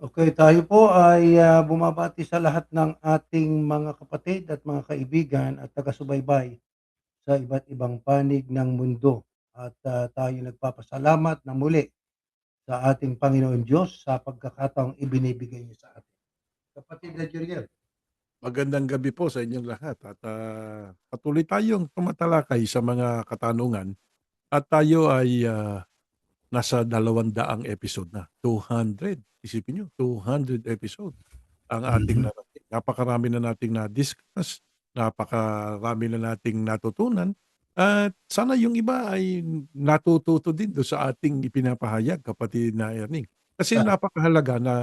Okay, tayo po ay, bumabati sa lahat ng ating mga kapatid at mga kaibigan at taga-subaybay sa iba't ibang panig ng mundo. At, tayo nagpapasalamat na muli sa ating Panginoon Diyos sa pagkakataong ibinibigay niya sa atin. Kapatid na Juriel. Magandang gabi po sa inyong lahat at patuloy tayong tumatalakay sa mga katanungan at tayo ay nasa 200 episode na. 200. Isipin nyo, 200 episode ang ating Mhm. narating. Napakarami na nating na-discuss, napakarami na nating natutunan at sana yung iba ay natututo din do sa ating ipinapahayag, kapatid na Erning. Kasi Ah, napakahalaga na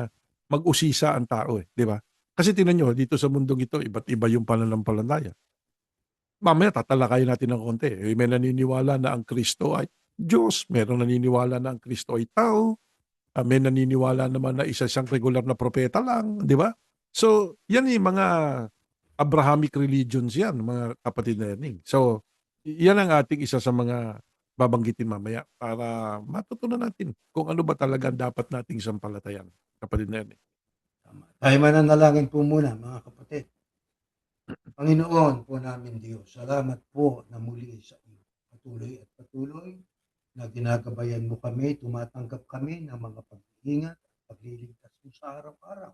mag-usisa ang tao, di ba? Kasi tingnan nyo, dito sa mundong ito, iba't iba yung pananampalataya. Mamaya tatalakayin natin ng konti. May naniniwala na ang Kristo ay Diyos, merong naniniwala na ang Kristo ay tao, may naniniwala naman na isa siyang regular na propeta lang, di ba? So, yan yung mga Abrahamic religions yan, mga kapatid na yan. So, yan ang ating isa sa mga babanggitin mamaya para matutunan natin kung ano ba talaga ang dapat nating sampalatayan, kapatid na yan. tama. Tayo mananalangin po muna mga kapatid. Panginoon po namin Diyos, salamat po na muli sa iyo. Patuloy at patuloy na ginagabayan mo kami, tumatanggap kami ng mga pag-iingat at pagliligtas mo sa araw-araw.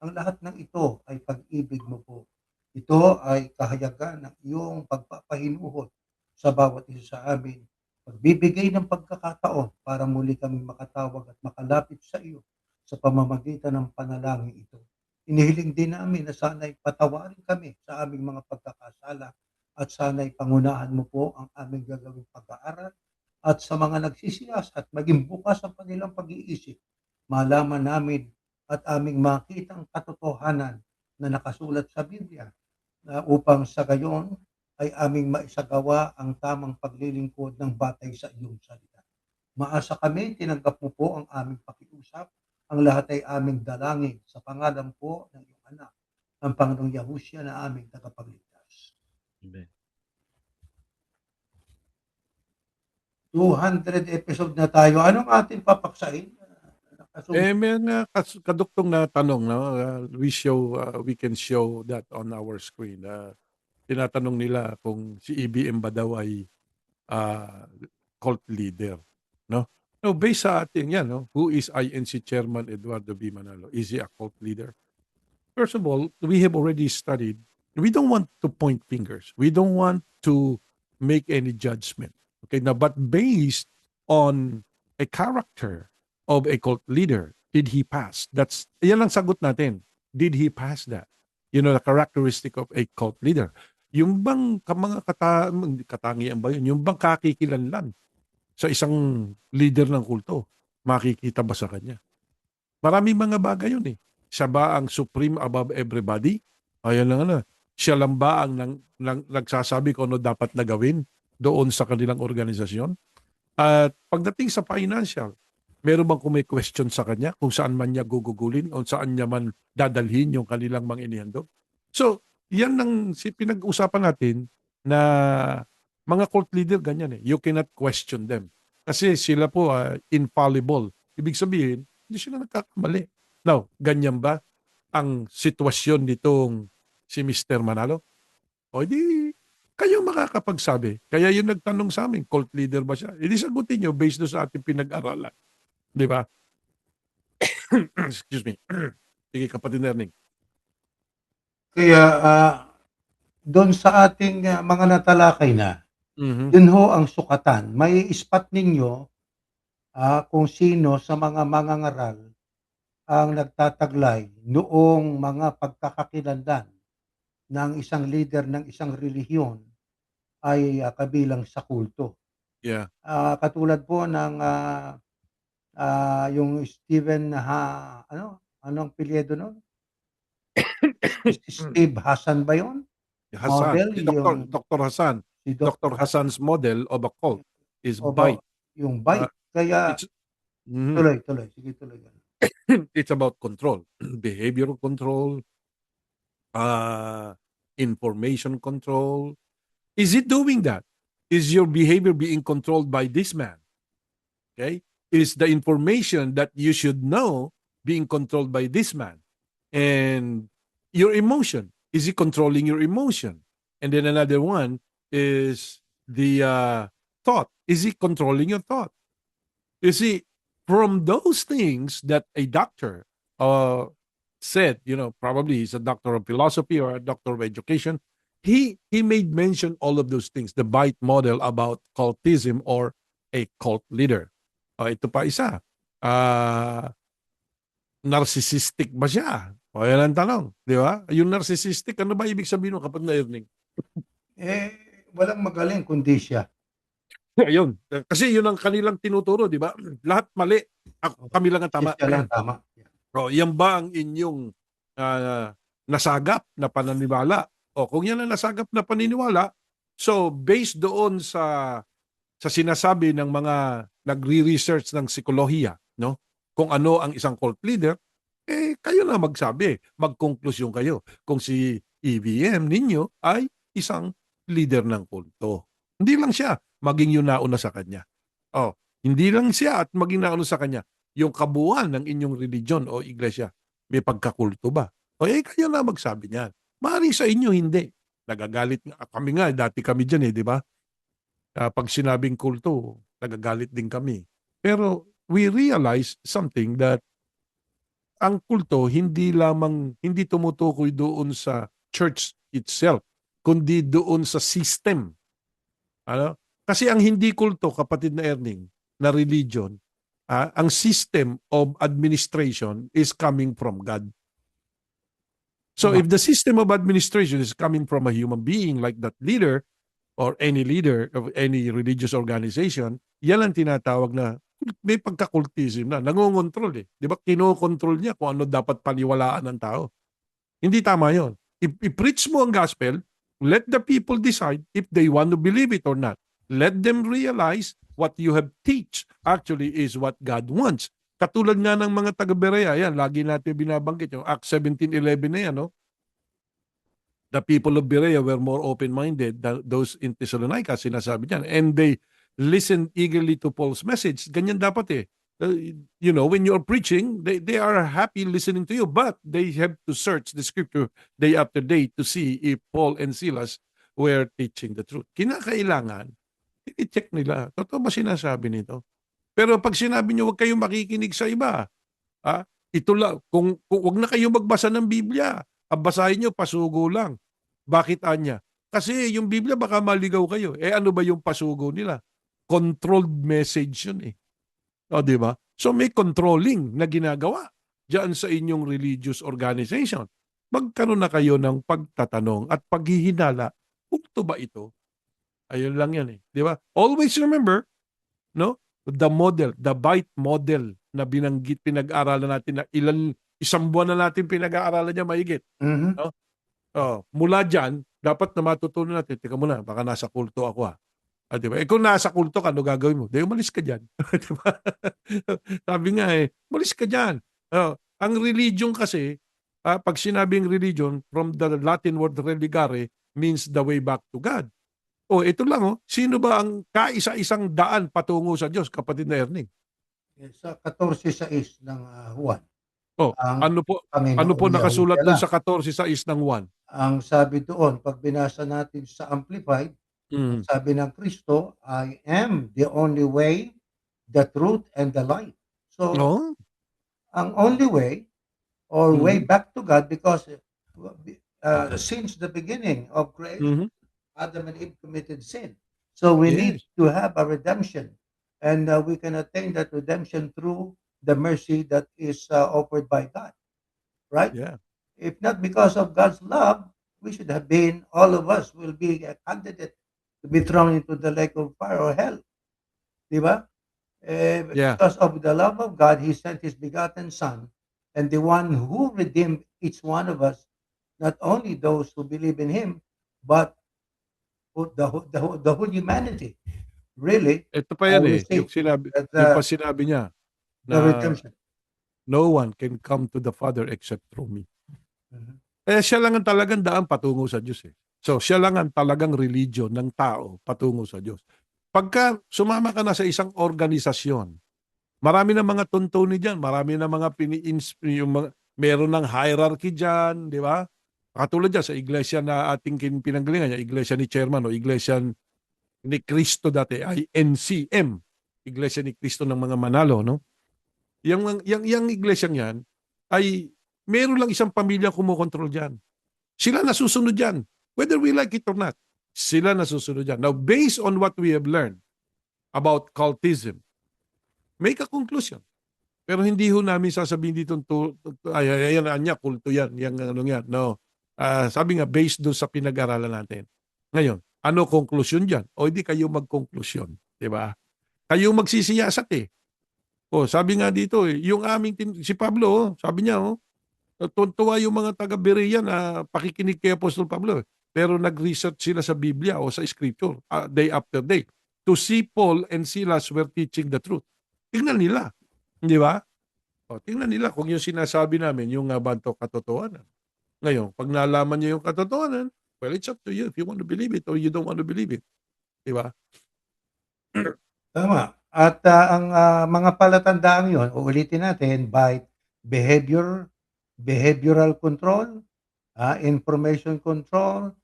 Ang lahat ng ito ay pag-ibig mo po. Ito ay kahayagan ng iyong pagpapahinuhot sa bawat isa sa amin. Pagbibigay ng pagkakataon para muli kami makatawag at makalapit sa iyo sa pamamagitan ng panalangin ito. Inihiling din namin na sana'y patawarin kami sa aming mga pagkakasala at sana'y pangunahan mo po ang aming gagawing pag-aaral at sa mga nagsisiyasat maging bukas ang kanilang pag-iisip. Malaman namin at aming makitang katotohanan na nakasulat sa Biblia na upang sa gayon ay aming maisagawa ang tamang paglilingkod ng batay sa iyong salita. Maasa kami, tinanggap mo po ang aming pakiusap. Ang lahat ay aming dalangin sa pangalan po ng iyong anak, ang Panginoong Yahushua na aming tagapagligtas. Amen. 200 episode na tayo. Anong ating papaksain? May mga kaduktong na tanong, no? We can show that on our screen. Tinatanong nila kung si EBM ba daw ay uh, cult leader, no? No, based sa ating yan, no? Who is INC Chairman Eduardo B. Manalo? Is he a cult leader? First of all, we have already studied. We don't want to point fingers. We don't want to make any judgment. Okay, now, but based on a character of a cult leader, did he pass? Yan ang sagot natin. Did he pass that? You know, the characteristic of a cult leader. Yung bang katangian ba yun? Yung bang kakikilanlan sa isang leader ng kulto? Makikita ba sa kanya? Maraming mga bagay yun eh. Siya ba ang supreme above everybody? Ayan lang ano. Siya lang ba ang nagsasabi kung ano dapat na gawin doon sa kanilang organisasyon? At pagdating sa financial, meron bang kung may question sa kanya kung saan man niya gugugulin o saan niya man dadalhin yung kanilang mga inihandog? So, yan ang pinag-usapan natin na mga cult leader ganyan eh. You cannot question them. Kasi sila po infallible. Ibig sabihin, hindi sila nagkakamali. Now, ganyan ba ang sitwasyon nitong si Mr. Manalo? O di, kayo makakapagsabi. Kaya yung nagtanong sa amin, cult leader ba siya? Hindi sagutin nyo based doon sa ating pinag-aralan. Di ba? Excuse me. Sige, kapatid Erning. Kaya doon sa ating mga natalakay na, Mhm. yun ho ang sukatan. May ispat ninyo kung sino sa mga mangangaral ang nagtataglay noong mga pagkakakilanlan ng isang leader ng isang relihiyon ay kabilang sa kulto. Yeah. Katulad po ng yung Steven anong apelyido nun? Steve Hassan ba yun? Hassan. Model Si Dr. yung Dr. Hassan. si Dr. Dr. Hassan's model of a cult is Opo, bite. yung Uh, bite. Kaya it's mhm. tuloy, sige tuloy. It's about control. Behavioral control, uh, information control. Is it doing that? Is your behavior being controlled by this man? Okay? Is the information that you should know being controlled by this man? And your emotion, is he controlling your emotion? And then another one is the thought. Is he controlling your thought? You see, from those things that a doctor said, probably he's a doctor of philosophy or a doctor of education, he made mention all of those things. The Bite model about cultism or a cult leader. Ito pa isa. Narcissistic ba siya? O yan ang tanong. Di ba? Yung narcissistic, ano ba ibig sabihin mo kapag na-earning? Walang magaling kundi siya. Ayun. Kasi yun ang kanilang tinuturo, di ba? Lahat mali. Kami lang ang tama. Siya lang tama. O, yan ba ang inyong nasagap na paniniwala? O, kung yan ang nasagap na paniniwala, so based doon sa sinasabi ng mga nagre-research ng psikolohiya, no? Kung ano ang isang cult leader, kayo na magsabi, magkonklusyon kayo kung si EBM ninyo ay isang leader ng kulto. Hindi lang siya, maging yung nauna sa kanya. Hindi lang siya at maging nauna sa kanya. Yung kabuuan ng inyong religion o iglesia, may pagkakulto ba? Kayo na magsabi niyan. Maaaring sa inyo, hindi. Nagagalit nga. Kami nga, dati kami dyan di ba? Pag sinabing kulto, nagagalit din kami. Pero we realize something that ang kulto hindi tumutukoy doon sa church itself, kundi doon sa system. Ano? Kasi ang hindi kulto, kapatid na Erning, na religion, ang system of administration is coming from God. So if the system of administration is coming from a human being like that leader or any leader of any religious organization, yan ang tinatawag na may pagkakultism na. Nangungontrol Di ba? Kinokontrol niya kung ano dapat paniwalaan ng tao. Hindi tama yon. I-preach mo ang gospel, let the people decide if they want to believe it or not. Let them realize what you have teach actually is what God wants. Katulad nga ng mga taga-Berea, yan, lagi natin binabanggit yung Acts 17:11 na yan, no? The people of Berea were more open-minded than those in Thessalonica, sinasabi niyan. And they listened eagerly to Paul's message. Ganyan dapat when you're preaching, they are happy listening to you, but they have to search the scripture day after day to see if Paul and Silas were teaching the truth. Kinakailangan, i-check nila. Totoo ba sinasabi nito? Pero pag sinabi nyo, huwag kayong makikinig sa iba. Ito lang, kung huwag na kayong magbasa ng Biblia, basahin nyo, pasugo lang. Bakit anya? Kasi yung Biblia baka maligaw kayo. Ano ba yung pasugo nila? Controlled message yun di ba? So may controlling na ginagawa diyan sa inyong religious organization. Magkaroon na kayo ng pagtatanong at paghihinala, kulto ba ito? Ayun lang yan di ba? Always remember, no? The model, the Bite model na binanggit, pinag-aralan natin na isang buwan na natin pinag-aaralan niya mahigit. Mm-hmm. No? Mula dyan, dapat na matutunan natin, teka muna, baka nasa kulto ako diba? Kung nasa kulto ka, ano gagawin mo? Umalis ka dyan. Diba? Sabi nga umalis ka dyan. Ang religion kasi, pag sinabing religion, from the Latin word religare, means the way back to God. Ito lang sino ba ang kaisa-isang daan patungo sa Diyos, kapatid na Erning? Sa 14:6 ng Juan. Ano po nakasulat doon sa 14:6 ng Juan? Ang sabi doon, pag binasa natin sa Amplified, sabi ng Kristo, I am the only way, the truth, and the life. So, ang only way, or way back to God, because since the beginning of creation, Adam and Eve committed sin. So we need to have a redemption. And we can attain that redemption through the mercy that is offered by God. Right? Yeah. If not because of God's love, we should have been, all of us will be a candidate to be thrown into the lake of fire or hell. Diba? Because of the love of God, He sent His begotten Son, and the one who redeemed each one of us, not only those who believe in Him, but the whole humanity. Really? Ito pa yan yung sinabi niya na redemption. No one can come to the Father except through me. Siya lang ang talagang daan patungo sa Diyos So, siya lang ang talagang religion ng tao patungo sa Diyos. Pagka sumama ka na sa isang organisasyon, Marami ng mga tuntunin diyan, marami ng mga yung mga meron ng hierarchy diyan, 'di ba? Katulad diyan sa iglesia na ating pinanggalingan, yung iglesia ni Chairman o iglesia ni Cristo dati ay NCM, Iglesia ni Cristo ng mga Manalo, no? Yang iglesyang yan ay meron lang isang pamilya kumokontrol diyan. Sila nasusunod diyan, whether we like it or not. Sila nasusunod diyan. Now, based on what we have learned about cultism, make a conclusion. Pero hindi ho namin sasabihin dito, ay, ayan, anya, kulto yan, yan, ano yan. No. Sabi nga, based doon sa pinag-aralan natin. Ngayon, ano konklusyon dyan? O hindi kayo mag-konklusyon. Diba? Kayo magsisiyasat eh. O, sabi nga dito eh, yung si Pablo, sabi niya, tuntua yung mga taga-Berea na pakikinig kay Apostol Pablo. Pero nag-research sila sa Biblia o sa Scripture day after day to see Paul and Silas were teaching the truth. Tingnan nila. Di ba? O, tingnan nila kung yung sinasabi namin, yung banto katotohanan. Ngayon, pag nalaman niyo yung katotohanan, well, it's up to you if you want to believe it or you don't want to believe it. Di ba? Tama. At ang mga palatandaan yon, uulitin natin, by behavioral control, information control,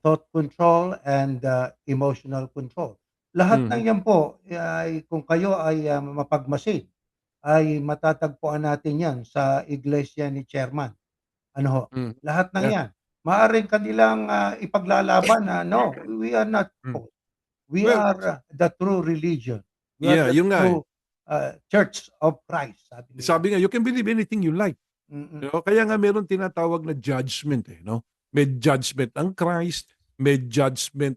thought control, and emotional control. Lahat ng yan po, ay, kung kayo ay mapagmasid, ay matatagpuan natin yan sa iglesia ni Chairman. Ano ho? Mm. Lahat ng Yeah. yan. Maaaring kanilang ipaglalaban na, no, we are not Mm. We Well, are the true religion. We are yeah, the yung nga eh. true Church of Christ, sabi nila. Sabi nga, you can believe anything you like. Mm. No? Kaya nga meron tinatawag na judgment eh, no? May judgment ang Christ, may judgment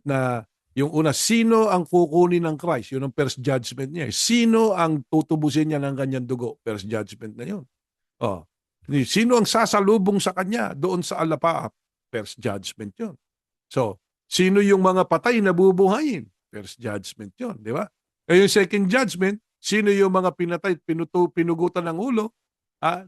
na yung una, sino ang kukunin ng Christ? Yun ang first judgment niya. Sino ang tutubusin niya ng kanyang dugo? First judgment na yun. Oh. Sino ang sasalubong sa kanya doon sa alapaap? First judgment yun. So, sino yung mga patay na bubuhayin? First judgment yun, di ba? Yung second judgment, sino yung mga pinatay, pinugutan ng ulo,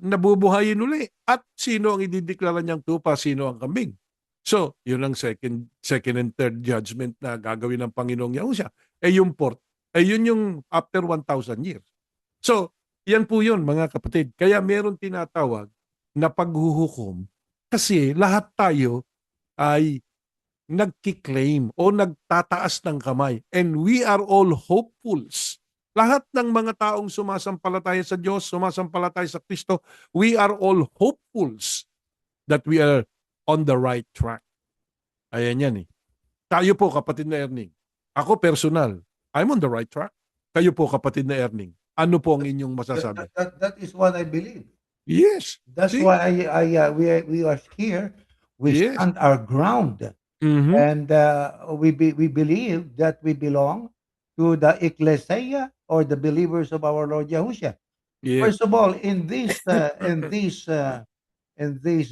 nabubuhayin uli. At sino ang idideklara niyang tupa, sino ang kambing. So, yun ang second and third judgment na gagawin ng Panginoong Yahushua. Yung fourth, yun yung after 1,000 years. So, yan po yun mga kapatid. Kaya meron tinatawag na paghuhukom kasi lahat tayo ay nagkiklaim o nagtataas ng kamay. And we are all hopefuls. Lahat ng mga taong sumasampalataya sa Diyos, sumasampalataya sa Kristo, we are all hopefuls that we are on the right track. Ayan yan eh. Tayo po kapatid na Erning. Ako personal, I'm on the right track. Kayo po kapatid na Erning. Ano po ang inyong masasabi? That is what I believe. Yes. That's See? why we are here. We Yes. stand our ground. Mhm. And we believe that we belong to the ecclesia or the believers of our Lord Yahushua. Yes. First of all, in this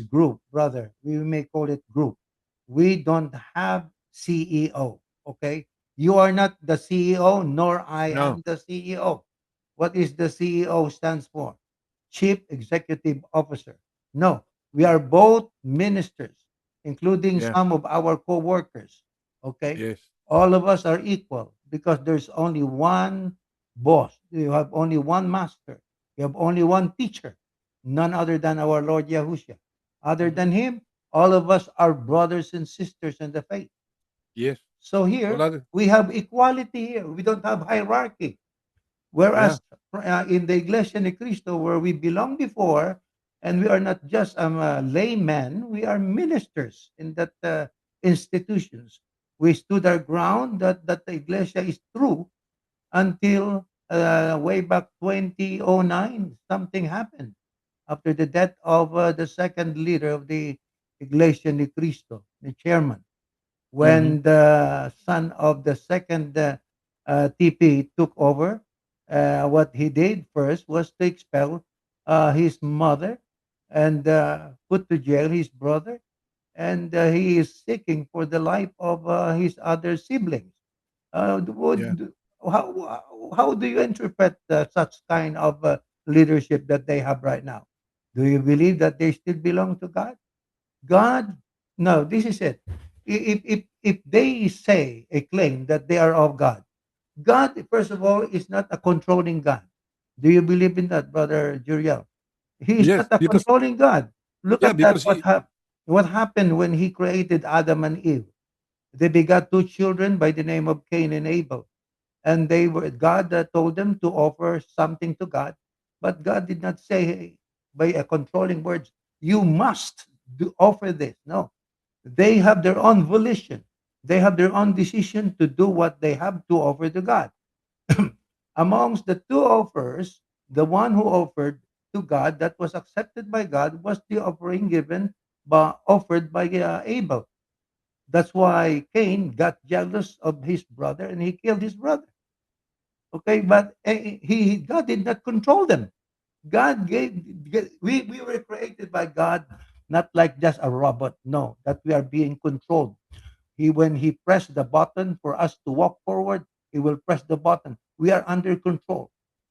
group, brother, we may call it group. We don't have CEO. Okay, you are not the CEO, nor I No. am the CEO. What is the CEO stands for? Chief Executive Officer. No, we are both ministers, including Yeah. some of our co-workers. Okay, Yes. all of us are equal because there's only one boss. You have only one master. You have only one teacher, none other than our Lord Yahushua. Other than him, all of us are brothers and sisters in the faith. Yes. So here, Wala. we have equality here. We don't have hierarchy. Whereas in the Iglesia ni Cristo, where we belong before, and we are not just laymen, we are ministers in that institutions. We stood our ground that the Iglesia is true until way back 2009, something happened after the death of the second leader of the Iglesia ni Cristo, the chairman. When the son of the second TP took over, what he did first was to expel his mother and put to jail his brother, and he is seeking for the life of his other siblings. Yeah. How do you interpret such kind of leadership that they have right now? Do you believe that they still belong to God? God, no. This is it. If they say a claim that they are of God, God, first of all, is not a controlling God. Do you believe in that, Brother Juriel? He is Yes, not a because controlling God. Look yeah, at that. because he What happened when He created Adam and Eve? They begot two children by the name of Cain and Abel, and they were God told them to offer something to God, but God did not say, hey, by a controlling words, you must offer this. No, they have their own volition. They have their own decision to do what they have to offer to God. Amongst the two offers, the one who offered to God that was accepted by God was the offering given by offered by Abel. That's why Cain got jealous of his brother and he killed his brother. Okay, but God did not control them. God we were created by God, not like just a robot. No, that we are being controlled. When he pressed the button for us to walk forward, he will press the button. We are under control.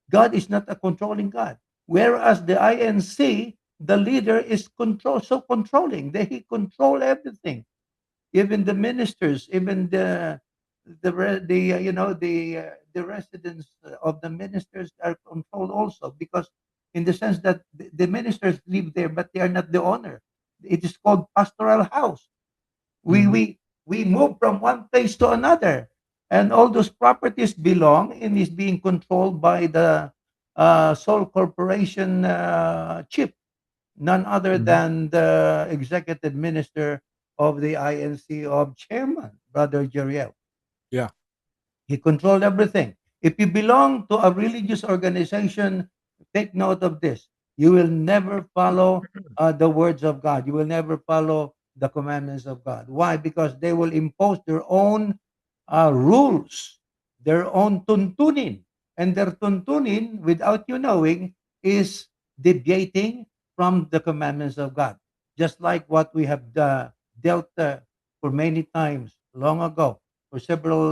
God is not a controlling God. Whereas the INC, the leader is so controlling. He control everything, even the ministers, even the residents of the ministers are controlled also, because in the sense that the ministers live there, but they are not the owner. It is called pastoral house. we Mhm. we we move from one place to another, and all those properties belong and is being controlled by the sole corporation chief, none other Mhm. than the executive minister of the INC of chairman, Brother Jeriel. Yeah. He controlled everything. If you belong to a religious organization, take note of this. You will never follow the words of God. You will never follow the commandments of God. Why? Because they will impose their own rules, their own tuntunin. And their tuntunin, without you knowing, is deviating from the commandments of God. Just like what we have dealt for many times long ago, for several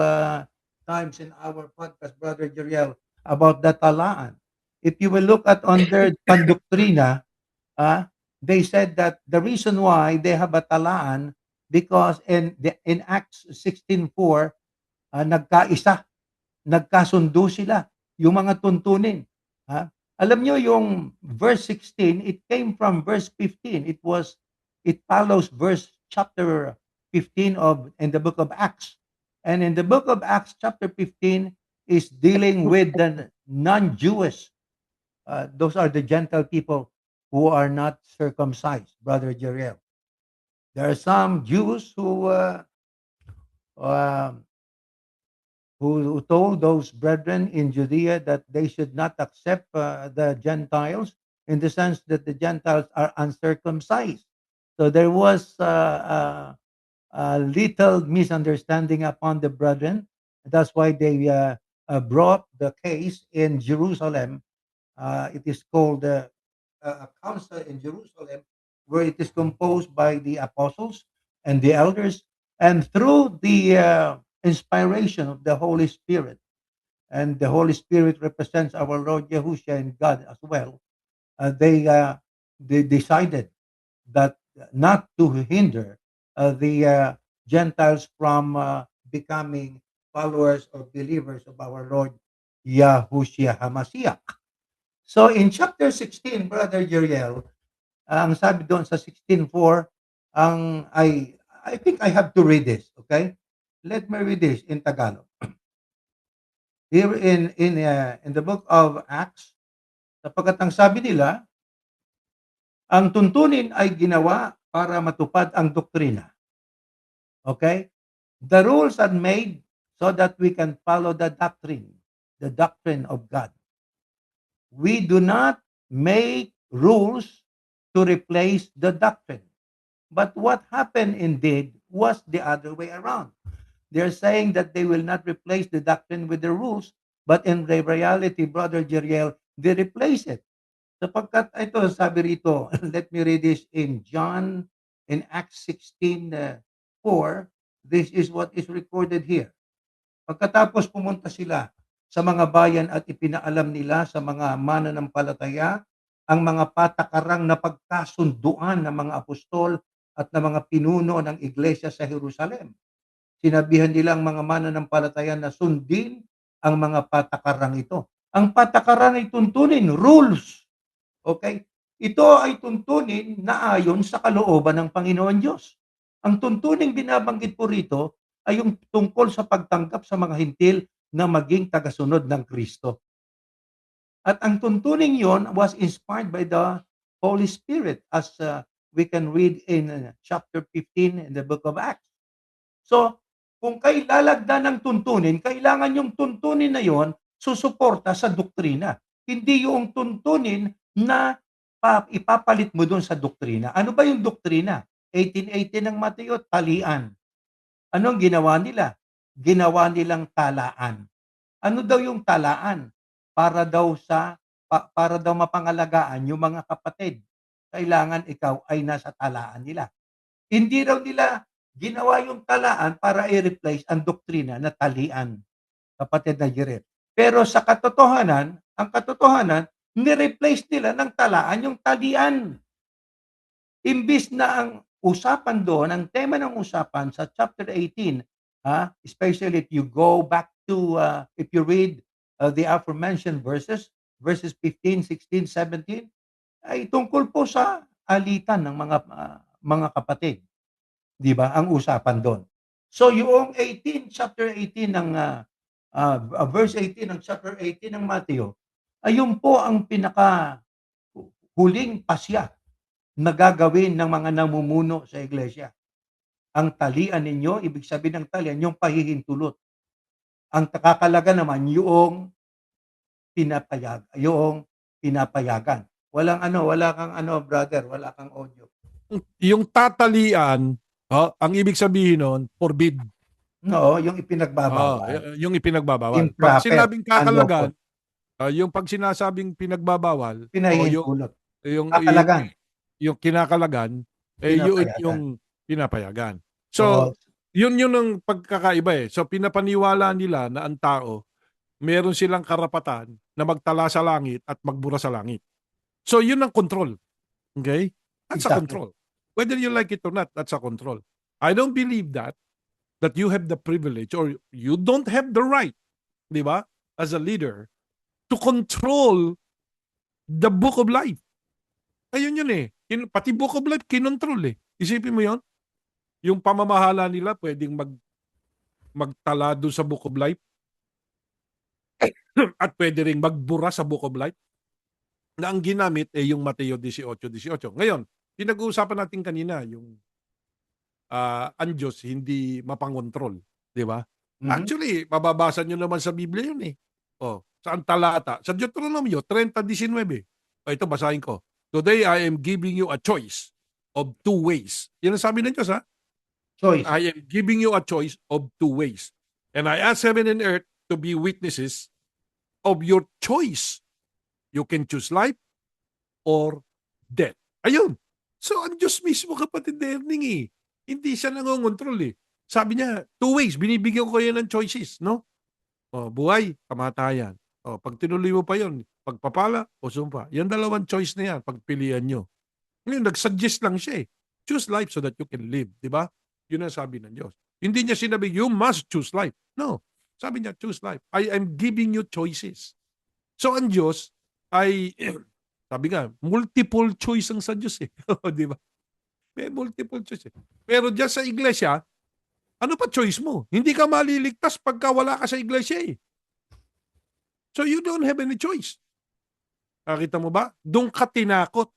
times in our podcast, Brother Jeriel, about the talaan. If you will look at on their pandoktrina, they said that the reason why they have a talaan, because in Acts 16:4, nagkasundo sila, yung mga tuntunin. Alam nyo yung verse 16, it came from verse 15. It follows verse chapter 15 of in the book of Acts. And in the book of Acts chapter 15 is dealing with the non-Jewish. Those are the Gentile people who are not circumcised, Brother Jeriel. There are some Jews um, who told those brethren in Judea that they should not accept the Gentiles, in the sense that the Gentiles are uncircumcised. So there was a little misunderstanding upon the brethren. That's why they brought the case in Jerusalem. It is called a council in Jerusalem, where it is composed by the apostles and the elders, and through the inspiration of the Holy Spirit. And the Holy Spirit represents our Lord Yahushua and God as well. They decided that not to hinder the Gentiles from becoming followers or believers of our Lord Yahushua Hamashiach. So in chapter 16, Brother Jeriel, ang sabi doon sa 16:4, ang I think I have to read this, okay? Let me read this in Tagalog. Here in the book of Acts, sapagkat ang sabi nila, ang tuntunin ay ginawa para matupad ang doktrina. Okay? The rules are made so that we can follow the doctrine of God. We do not make rules to replace the doctrine. But what happened indeed was the other way around. They're saying that they will not replace the doctrine with the rules, but in the reality, Brother Jeriel, they replace it. Sapagkat ito, sabi rito, let me read this in Acts 16, 4, this is what is recorded here. Pagkatapos pumunta sila sa mga bayan at ipinaalam nila sa mga mananampalataya ang mga patakarang napagkasunduan ng mga apostol at ng mga pinuno ng iglesia sa Jerusalem. Sinabihan nila ang mga mananampalataya na sundin ang mga patakarang ito. Ang patakaran ay tuntunin, rules. Okay? Ito ay tuntunin na ayon sa kalooban ng Panginoon Diyos. Ang tuntuning binabanggit po rito ay yung tungkol sa pagtanggap sa mga hintil na maging tagasunod ng Kristo. At ang tuntuning yon was inspired by the Holy Spirit as we can read in chapter 15 in the book of Acts. So, kung kayo lalagdan ng tuntunin, kailangan yung tuntunin na yon susuporta sa doktrina. Hindi yung tuntunin na ipapalit mo doon sa doktrina. Ano ba yung doktrina? 1818 ng Mateo, talian. Anong ginawa nila? Ginawa nilang talaan. Ano daw yung talaan? Para daw mapangalagaan yung mga kapatid. Kailangan ikaw ay nasa talaan nila. Hindi raw nila ginawa yung talaan para i-replace ang doktrina na talian, kapatid na Jerem. Pero sa katotohanan, ang katotohanan, ni-replace nila ng talaan yung talian. Imbis na ang usapan doon, ang tema ng usapan sa chapter 18, especially if you go back to, if you read the aforementioned verses 15, 16, 17, ay tungkol po sa alitan ng mga kapatid. 'Di ba? Ang usapan doon. So yung chapter 18 ng verse 18 ng chapter 18 ng Mateo, ayun po ang pinaka huling pasya na gagawin ng mga namumuno sa iglesia. Ang talian ninyo, ibig sabihin ng talian, yung pahihintulot. Ang kakalaga naman yung pinapayagan. Wala kang brother, wala kang audio. Yung tatalian, ang ibig sabihin nun, forbid. No, yung ipinagbabawal. Yung ipinagbabawal. Pag Improper, sinabing kakalagan, unlawful, yung pag sinasabing pinagbabawal, pinahihintulot, yung kakalagan, yung kinakalagan, yun pinapayagan. yung pinapayagan. Oo. So, yun ang pagkakaiba eh. So, pinapaniwala nila na ang tao, meron silang karapatan na magtala sa langit at magbura sa langit. So, yun ang control. Okay? That's a Exactly. control. Whether you like it or not, that's a control. I don't believe that you have the privilege or you don't have the right, di ba, as a leader, to control the book of life. Ayun yun eh. Pati book of life, kinontrol eh. Isipin mo yon. Yung pamamahala nila pwedeng magtala doon sa book of life at pwede ring magbura sa book of life na ang ginamit ay yung Mateo 18:18. Ngayon, pinag-uusapan natin kanina yung ang Diyos hindi mapangontrol, di ba? Mhm. Actually, mababasa nyo naman sa Biblia yun eh. Saan talata? Sa Deuteronomio 30:19. Ito basahin ko. Today I am giving you a choice of two ways. Yan ang sabi ng Diyos ha. Choice. I am giving you a choice of two ways. And I ask heaven and earth to be witnesses of your choice. You can choose life or death. Ayun. So, ang Diyos mismo, kapatid Erning eh. Hindi siya nangongontrol eh. Sabi niya, two ways. Binibigyan ko kayo ng choices, no? Buhay, kamatayan. Pag tinuloy mo pa yun, pagpapala o sumpa. Yan dalawang choice na yan, pagpilian nyo. Ngayon, nag-suggest lang siya eh. Choose life so that you can live. Di ba? Yun ang sabi ng Diyos. Hindi niya sinabi, you must choose life. No. Sabi niya, choose life. I am giving you choices. So, ang Diyos ay, sabi nga, multiple choice ang sa Diyos eh. Di ba? May multiple choice eh. Pero diyan sa iglesia, ano pa choice mo? Hindi ka maliligtas pagka wala ka sa iglesia eh. So, you don't have any choice. Nakita mo ba? Doon ka tinakot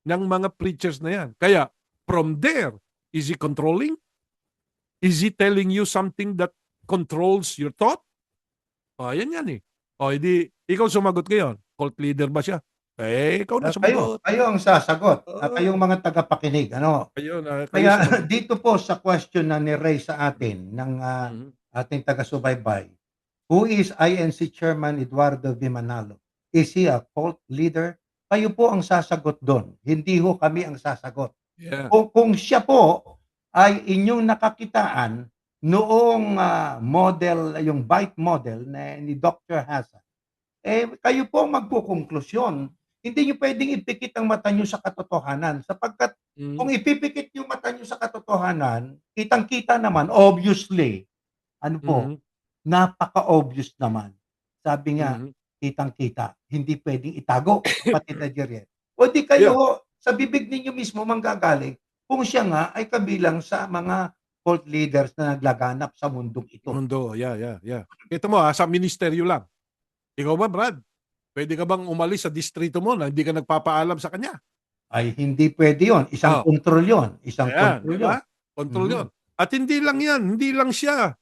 ng mga preachers na yan. Kaya, from there, is he controlling? Is he telling you something that controls your thought? Yan eh. Hindi, ikaw sumagot ngayon. Cult leader ba siya? Ikaw na sumagot. Kayo ang sasagot. Oo. Kayong mga tagapakinig. Ayun, Kaya sumagot. dito po sa question na ni-raise sa atin ng ating taga-subaybay, who is INC Chairman Eduardo V. Manalo? Is he a cult leader? Kayo po ang sasagot doon. Hindi ho kami ang sasagot. Yeah. Kung siya po ay inyong nakakitaan noong model, yung bike model ni Dr. Hasan, kayo po ang magkukonklusyon. Hindi nyo pwedeng ipikit ang mata nyo sa katotohanan sapagkat kung ipipikit yung mata nyo sa katotohanan, kitang-kita naman, obviously, napaka-obvious naman sabi nga, Mhm. kitang-kita, hindi puwedeng itago, kapatid na Jeriel. O di Yeah, kayo, sa bibig ninyo mismo manggagaling kung siya nga ay kabilang sa mga cult leaders na naglaganap sa mundong ito. mundo, yeah. Kita mo, sa ministeryo lang. Ikaw ba, Brad? Puwede ka bang umalis sa distrito mo na hindi ka nagpapaalam sa kanya? Ay hindi puwede 'yun, isang Oh, kontrol 'yun, isang ayan, kontrol 'di 'yun. ba? Kontrol Mhm. 'yon. At hindi lang 'yan, hindi lang siya.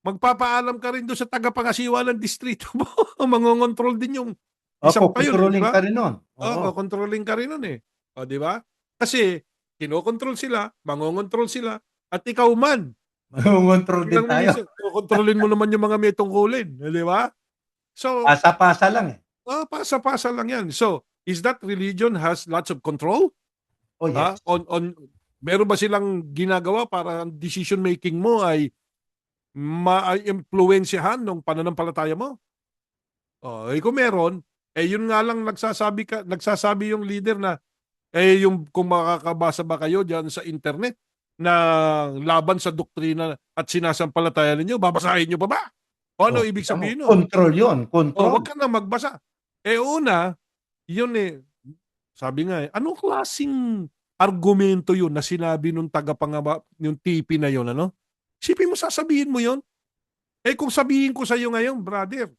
Magpapaalam ka rin do'n sa tagapangasiwa ng distrito mo. Mangongontrol din yung Opo, isang pa 'yun, eh, 'di kontrolin ba? ka rin nun, Oo, oo. kokontrolin ka rin nun, eh. Oh, 'di ba? Kasi kinokontrol sila, mangongontrol sila, at ikaw man Mangongontrol din bilang tayo, ministro, kokontrolin mo naman yung mga may tungkulin, eh, 'di ba? So, pasa-pasa lang, eh. pasa-pasa lang 'yan. So, is that religion has lots of control? Oh, yes. On meron ba silang ginagawa para ang decision making mo ay maimpluwensyahan nung pananampalataya mo? Oh, eh, kung meron, eh, yun nga lang nagsasabi yung leader na, eh, yung kung makakabasa ba kayo diyan sa internet na laban sa doktrina at sinasampalataya ninyo, babasahin niyo pa ba? O ano Oh, ibig kita mo, sabihin nun? kontrol 'yun, Oh, kontrol. wag ka na magbasa. Eh, una, yun, eh, sabi nga, eh, anong klaseng argumento yun na sinabi nung yung TP na yun, ano? Isipin mo, sasabihin mo yun? Eh, kung sabihin ko sa'yo ngayon, brother,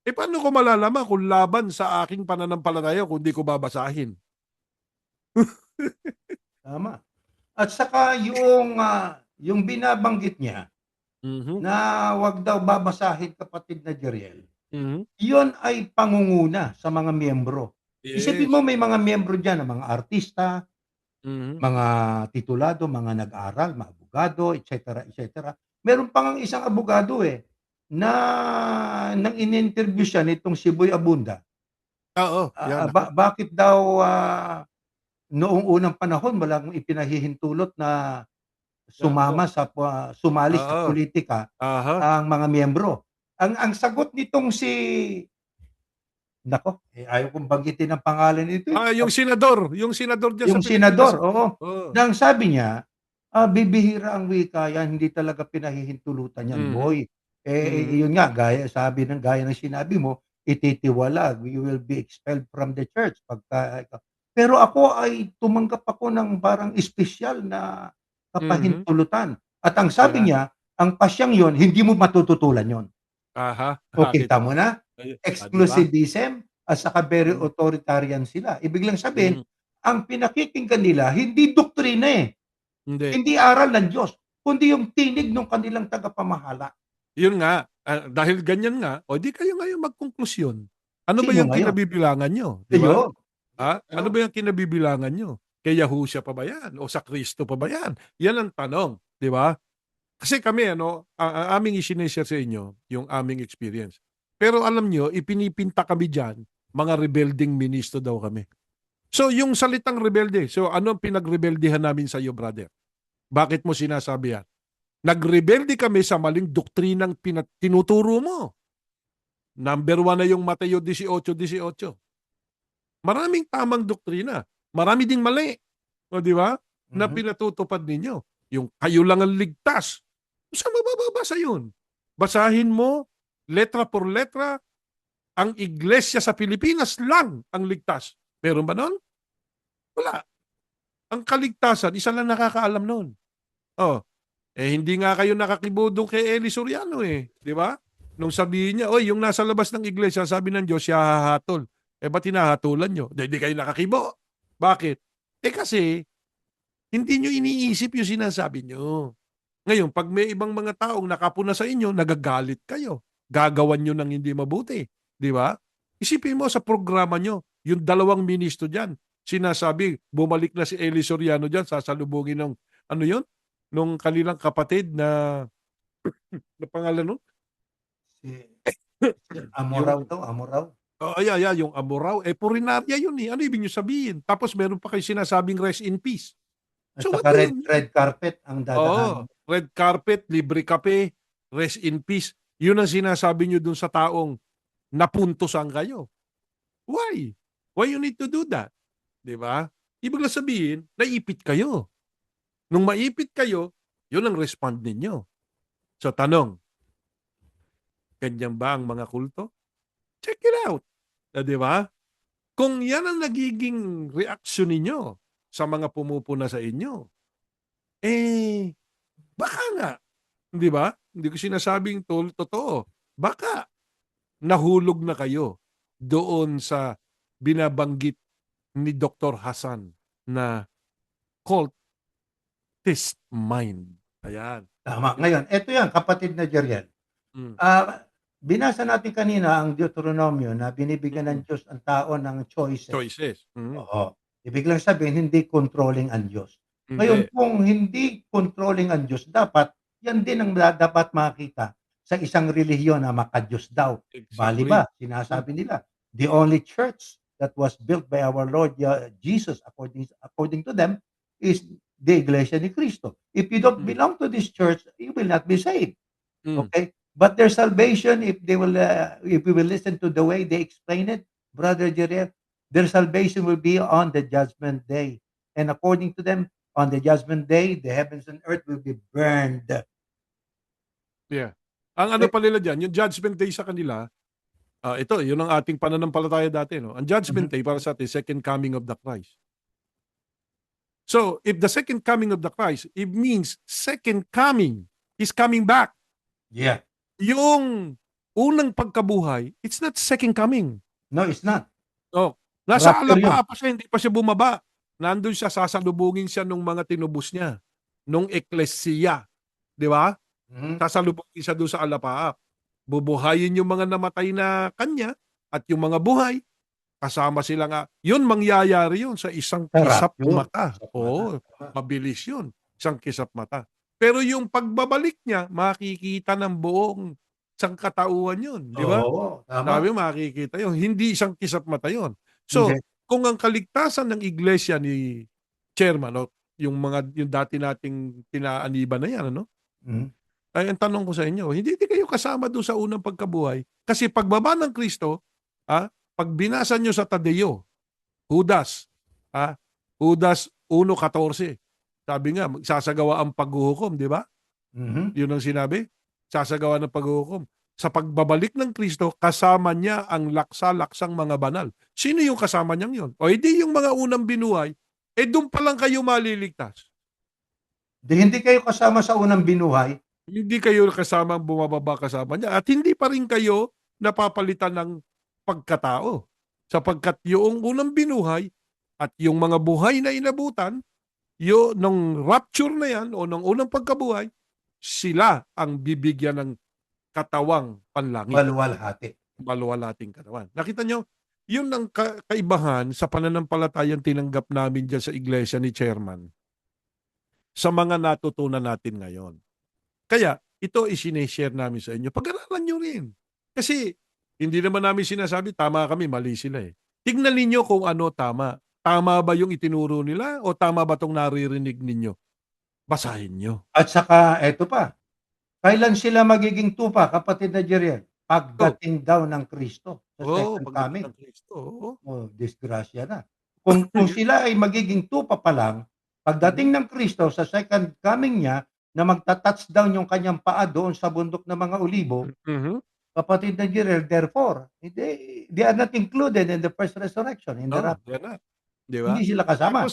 eh, paano ko malalaman kung laban sa aking pananampalataya kung di ko babasahin? Tama. At saka yung binabanggit niya Mhm, na 'wag daw babasahin, kapatid na Jeriel, mhm. 'yun ay pangunguna sa mga miyembro. Isipin mo Yes. may mga miyembro diyan na mga artista, Mhm, mga titulado, mga nag-aral, mga abogado, et cetera. Meron pa ngang isang abogado, eh, na nang in-interview siya nitong si Boy Abunda, oo, yan ako. bakit daw, noong unang panahon walang ipinahihintulot na Nako, sumali sa oo, pulitika aha. ang mga miyembro. Ang sagot nitong si naku, ayaw kong banggitin ang pangalan nito, eh. Yung senador diyan sa Yung Pilipinas. senador, oo. Oo, Na ang sabi niya, bibihira ang wika yan, hindi talaga pinahihintulutan yan, mhm, boy. Eh, mhm, yun nga, gaya ng sinabi mo, ititiwalag, you will be expelled from the church pagka pero ako ay tumanggap ako ng parang espesyal na mhm, kapahintulutan. At ang sabi yan. niya, ang pasyang yon hindi mo matututulan yon. Aha, O kita kita mo mo. na, Ayun, 'di ba? exclusivism at saka very Mhm, authoritarian sila. Ibig lang sabihin, mhm. ang pinakikinggan nila hindi doktrina, eh, Hindi. hindi aral ng Diyos, kundi yung tinig nung kanilang tagapamahala. Yun nga, dahil ganyan nga, o di kayo ngayon magkonklusyon. Ano ba Sino yung ngayon? kinabibilangan niyo, 'di ba? Ayun, Ano oo. ba yung kinabibilangan niyo? Kay Yahushua pa ba yan o sa Kristo pa ba yan? Yan ang tanong, 'di ba? Kasi kami ano, ang aming isineshare sa inyo yung aming experience. Pero alam niyo, ipinipinta kami diyan, mga rebelding ministro daw kami. So yung salitang rebelde, so ano ang pinagrebeldehan namin sa iyo, brother? Bakit mo sinasabi yan? Nagrebelde kami sa maling doktrinang tinuturo mo. Number one na yung Mateo 18:18. Maraming tamang doktrina. Marami ding mali. O di ba? Na Mhm. pinatutupad ninyo. Yung kayo lang ang ligtas. Saan mababasa yun? Basahin mo, letra por letra, ang iglesia sa Pilipinas lang ang ligtas. Meron ba nun? Wala. Ang kaligtasan, isa lang nakakaalam nun. Oh, eh hindi nga kayo nakakibudong kay Eli Soriano, eh, 'di ba? Nung sabihin niya, "Oy, yung nasa labas ng iglesia, sabi ng Diyos, siya hahatol." Eh ba't hinahatulan niyo? Di kayo nakakibo. Bakit? Eh kasi hindi niyo iniisip yung sinasabi niyo. Ngayon, pag may ibang mga taong nakapuna sa inyo, nagagalit kayo. Gagawan niyo ng hindi mabuti, 'di ba? Isipin mo sa programa niyo, yung dalawang ministro diyan, sinasabi, bumalik na si Eli Soriano diyan, sasalubungin ng ano 'yon? Nung kanilang kapatid na pangalan nun? Si si Amo raw Yung 'to, Amo raw. yung Amorao, eh, purinarya yun, eh. Ano ibig niyo sabihin? Tapos meron pa kayo sinasabing rest in peace. At So what saka do you red mean? red carpet ang Oo, dadaanan. red carpet, libre kape, rest in peace. Yun ang sinasabi niyo dun sa taong napuntusan kayo. Why? Why you need to do that? 'Di ba? Ibig lang sabihin, naipit kayo. Nung maipit kayo, yun ang respond ninyo. So tanong, ganyan ba ang mga kulto? Check it out. Di ba? Kung yan ang nagiging reaksyon ninyo sa mga pumupuna sa inyo, eh, baka nga, di ba? Hindi ko sinasabing totoo. Baka nahulog na kayo doon sa binabanggit ni Dr. Hasan na cultist mind. Ayan. Tama. Ngayon, eto yan, kapatid na Jeriel. Mm. Binasa natin kanina ang Deuteronomio na binibigyan ng Mm. Diyos ang tao ng choices. Choices. Oo. Ibig lang sabihin, hindi controlling ang Diyos. Hindi. Ngayon, kung hindi controlling ang Diyos, dapat, yan din ang dapat makita sa isang relihiyon na makadiyos daw. Bali Exactly. ba, sinasabi nila, the only church that was built by our Lord Jesus, according to them, is the Iglesia ni Cristo. If you don't Mm. belong to this church, you will not be saved. Mm. Okay? But their salvation, if we will listen to the way they explain it, Brother Jeriel, their salvation will be on the judgment day. And according to them, on the judgment day, the heavens and earth will be burned. Yeah. Ang ano pa nila dyan, yung judgment day sa kanila, ito, yun ang ating pananampalataya dati. No? Ang judgment day para sa atin, second coming of the Christ. So, if the second coming of the Christ, it means second coming, He's coming back. Yeah. Yung unang pagkabuhay, it's not second coming. No, it's not. Oh, nasa Rapture yun. alapa pa siya, hindi pa siya bumaba. Nandun siya, sasalubungin siya nung mga tinubos niya, nung eklesiya. Di ba? Mhm. Sasalubungin siya doon sa alapaap. Bubuhayin yung mga namatay na kanya at yung mga buhay, kasama sila nga. Yun, mangyayari yun sa isang Sa kisap rapture. mata. Kisap mata. Oo, Tama. mabilis yun. Isang kisap mata. Pero yung pagbabalik niya, makikita ng buong sangkatauhan yun. Di ba? Oo, tama. Sabi, makikita yun. Hindi isang kisap mata yun. So, Hindi. kung ang kaligtasan ng iglesia ni Chairman, no, yung dati nating pinaaniban na yan, ano? Mhm. Ay, ang tanong ko sa inyo, hindi kayo kasama doon sa unang pagkabuhay? Kasi pagbaba ng Kristo, pag binasa nyo sa Tadeo, Judas, Judas 1:14, sabi nga, sasagawa ang paghuhukom, di ba? Mhm. Yun ang sinabi, sasagawa ng paghuhukom. Sa pagbabalik ng Kristo, kasama niya ang laksa-laksang mga banal. Sino yung kasama niyang yun? O hindi yung mga unang binuhay, doon pa lang kayo maliligtas. Hindi kayo kasama sa unang binuhay. Hindi kayo kasama bumababa kasama niya at hindi pa rin kayo napapalitan ng pagkatao. Sapagkat yung unang binuhay at yung mga buhay na inabutan, nung rapture na yan o nung unang pagkabuhay, sila ang bibigyan ng katawang panlangit. Maluwalhati. Maluwalating katawan. Nakita nyo, yun ang kaibahan sa pananampalatayang tinanggap namin dyan sa iglesia ni Chairman sa mga natutunan natin ngayon. Kaya, ito isineshare namin sa inyo. Pag-aralan nyo rin. Kasi, hindi naman namin sinasabi, tama kami, mali sila eh. Tignan ninyo kung ano tama. Tama ba yung itinuro nila o tama ba itong naririnig ninyo? Basahin nyo. At saka, eto pa, kailan sila magiging tupa, kapatid na Jeriel? Pagdating daw ng Kristo sa second Pagdating coming. ng Kristo. Oo. Disgrasya na. Kung sila ay magiging tupa pa lang, pagdating ng Kristo sa second coming niya, na magta-touchdown yung kanyang paa doon sa bundok ng mga olibo, kapatid na Jeriel, therefore, they are not included in the first resurrection, in the rapture. Yan na. Di ba? Hindi sila kasama.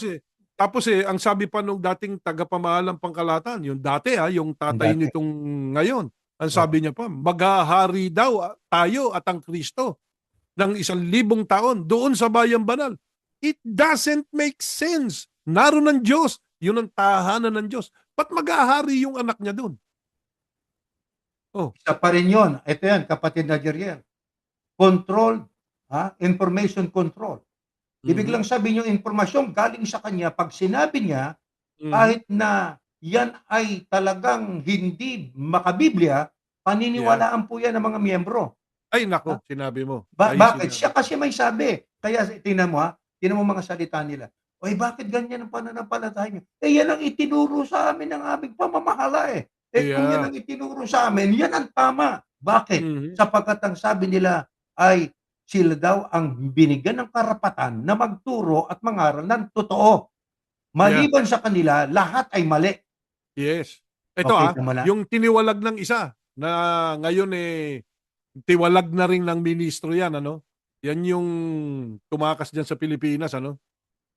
Tapos ang sabi pa nung dating tagapamahalang pangkalatan, yung dati yung tatay Yung dati. nitong ngayon, ang sabi niya pa, maghahari daw tayo at ang Kristo ng 1,000 taon doon sa Bayang Banal. It doesn't make sense. Naroon ng Diyos. Yun ang tahanan ng Diyos. Ba't maghahari yung anak niya doon? Isa pa rin yun. Ito yan, kapatid na Jeriel. Control, information control. Ibig lang sabihin yung informasyon galing sa kanya, pag sinabi niya, kahit na yan ay talagang hindi makabiblia, paniniwalaan po yan ng mga miyembro. Ay, nako, sinabi mo. Bakit? Siya kasi may sabi. Kaya tingnan mo mga salita nila. Oy, bakit ganyan ang pananampalataya niyo? Yan ang itinuro sa amin ng aming pamamahala eh. Kung yan ang itinuro sa amin, yan ang tama. Bakit? Sapagkat ang sabi nila ay sila daw ang binigyan ng karapatan na magturo at mangaral ng totoo. Maliban sa kanila, lahat ay mali. Yes. Ito Okay, yung tiniwalag ng isa na ngayon Tiwalag na rin ng ministro yan, ano? Yan yung tumakas dyan sa Pilipinas, ano?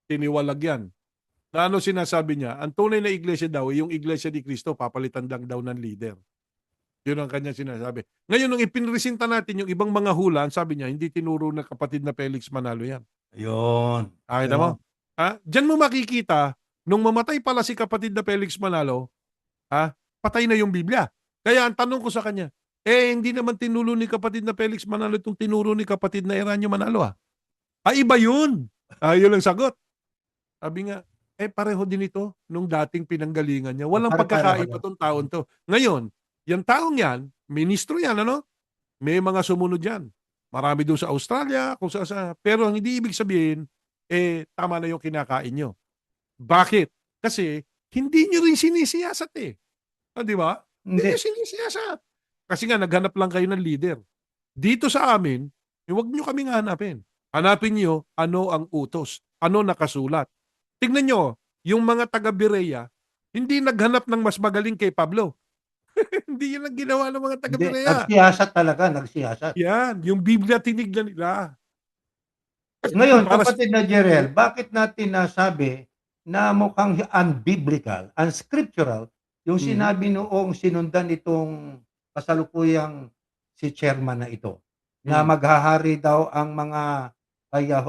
Tiniwalag yan. Na ano sinasabi niya? Ang tunay na iglesia daw, yung iglesia ni Cristo, papalitan lang daw ng leader. Yun ang kanya sinasabi. Ngayon, nung ipinresinta natin yung ibang mga hula, ang sabi niya, hindi tinuro ng kapatid na Felix Manalo yan. Ayun. Kita Ayun. mo? Diyan mo makikita, nung mamatay pala si kapatid na Felix Manalo, patay na yung Biblia. Kaya ang tanong ko sa kanya, hindi naman tinuro ni kapatid na Felix Manalo itong tinuro ni kapatid na Eranio Manalo. Iba yun. Yun ang sagot. Sabi nga, pareho din ito nung dating pinanggalingan niya. Walang Pare-pareho pagkakaiba lang. tong taon to. Ngayon, yung taong yan, ministro yan, ano? May mga sumunod yan. Marami doon sa Australia, kung saan. Pero ang hindi ibig sabihin, tama na yung kinakain nyo. Bakit? Kasi, hindi nyo rin sinisiyasat eh. Di ba? Hindi Hindi. nyo sinisiyasat. Kasi nga, naghanap lang kayo ng leader. Dito sa amin, huwag nyo kaming hanapin. Hanapin nyo ano ang utos. Ano nakasulat. Tingnan nyo, yung mga taga-Berea, hindi naghanap ng mas magaling kay Pablo. Hindi yun ang ginawa ng mga Hindi. taga-Berea. Nagsiyasat talaga. Nagsiyasat. Yan, yung Biblia tinignan nila. Ngayon, Para sa... kapatid na Jerel, bakit natin nasabi na mukhang unbiblical, unscriptural, yung Mhm, sinabi noong sinundan itong kasalukuyang si chairman na ito, na mm, maghahari daw ang mga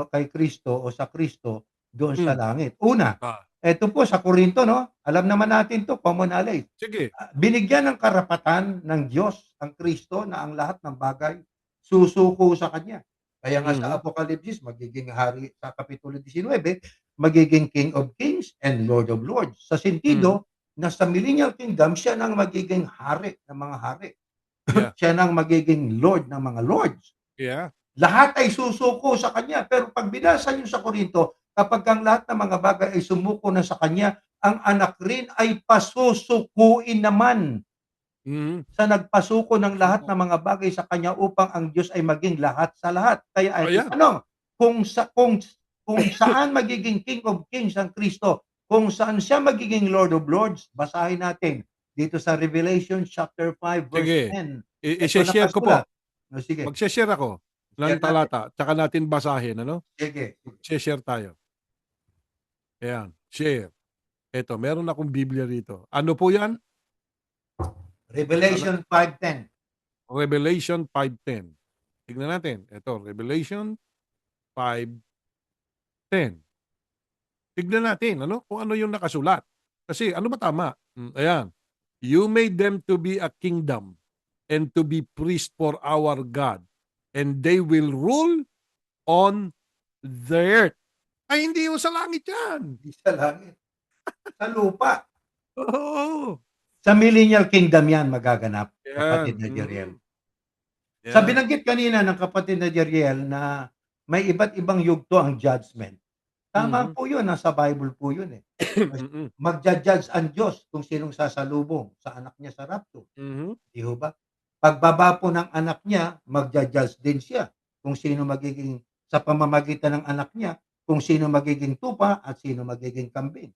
kay Kristo o sa Kristo doon sa mm. langit. Una, Ah, eto po sa Korinto, no? Alam naman natin to, common knowledge. sige. Binigyan ng karapatan ng Diyos ang Kristo na ang lahat ng bagay susuko sa Kanya. Kaya nga sa Mhm, Apokalipsis, magiging hari sa Kapitulo 19, magiging King of Kings and Lord of Lords. Sa mhm. sentido na sa Millennial Kingdom, siya nang magiging hari ng mga hari. Yeah, Siya nang magiging Lord ng mga Lords. yeah. Lahat ay susuko sa Kanya. Pero pag binasa niyo sa Korinto, kapag ang lahat ng mga bagay ay sumuko na sa Kanya, ang anak rin ay pasusukuin naman Mhm. sa nagpasuko ng lahat ng mga bagay sa Kanya upang ang Diyos ay maging lahat sa lahat. Kaya ay Ayan. tanong, kung saan magiging King of Kings ang Kristo, kung saan siya magiging Lord of Lords, basahin natin dito sa Revelation chapter 5 verse Sige. 10. Ito I-share ko po. nakasulat. O sige, Magse-share ako ng share natin. talata, tsaka natin basahin, ano? Sige. Magse-share tayo. Ayan, share. Eto, meron akong Biblia rito. Ano po yan? Tala- Revelation 5:10. Revelation 5:10. Tignan natin. Ito, Revelation 5:10. Tignan natin, ano? Kung ano yung nakasulat. Kasi ano ba tama? Ayan. You made them to be a kingdom and to be priest for our God, and they will rule on the earth. Ay, hindi yung sa langit yan. Di sa langit, sa lupa. Oo. Sa Millennial Kingdom yan magaganap, Yan. kapatid na Jeriel. Sa Yan. binanggit kanina ng kapatid na Jeriel na may iba't ibang yugto ang judgment. Tama Mhm. po yun, nasa Bible po yun eh. Mm. Magja-judge ang Diyos kung sinong sasalubong sa anak niya sa rapture. Mhm. Di ho ba? Pagbaba po ng anak niya, magja-judge din siya kung sino magiging, sa pamamagitan ng anak niya, kung sino magiging tupa at sino magiging kambing.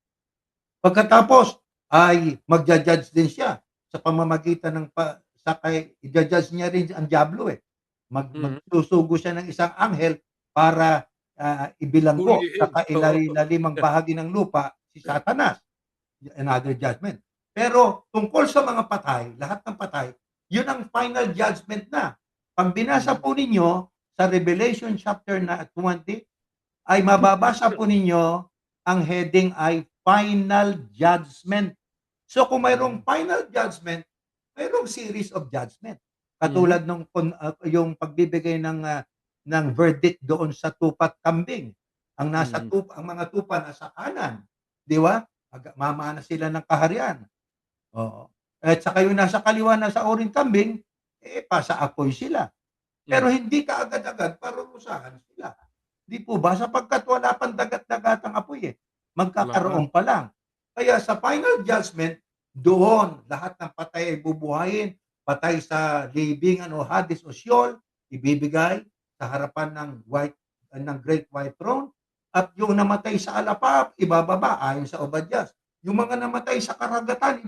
Pagkatapos ay magja-judge din siya sa pamamagitan ng i-judge niya rin ang diablo eh. Mhm. Magsusugo siya ng isang anghel para ibilanggo sa Hulihin. Oo. kailalimang bahagi ng lupa si Satanas. Another judgment. Pero tungkol sa mga patay, lahat ng patay, yun ang final judgment na. Pag binasa Mhm. po ninyo sa Revelation chapter 20, ay mababasa po ninyo ang heading ay final judgment. So kung mayroong Mhm. final judgment, mayroong series of judgment. Mhm. Katulad nung yung pagbibigay ng verdict doon sa tupat kambing. Mhm. Ang mga tupa nasa kanan, di ba? Mamana sila ng kaharian. Oo. At saka yung nasa kaliwa na sa oring kambing, pasa-apoy sila. Pero Hmm. hindi kaagad-agad parurusahan sila. 'Di po ba? Sapagkat wala pang dagat-dagatang apoy, eh. Wala pa. Magkakaroon pa lang. Kaya sa final judgment, doon lahat ng patay ay bubuhayin, patay sa libingan o Hades o Sheol, ibibigay sa harapan ng Great White Throne, at yung namatay sa alapap, ibababa ayon sa Obadyas. Yung mga namatay sa karagatan,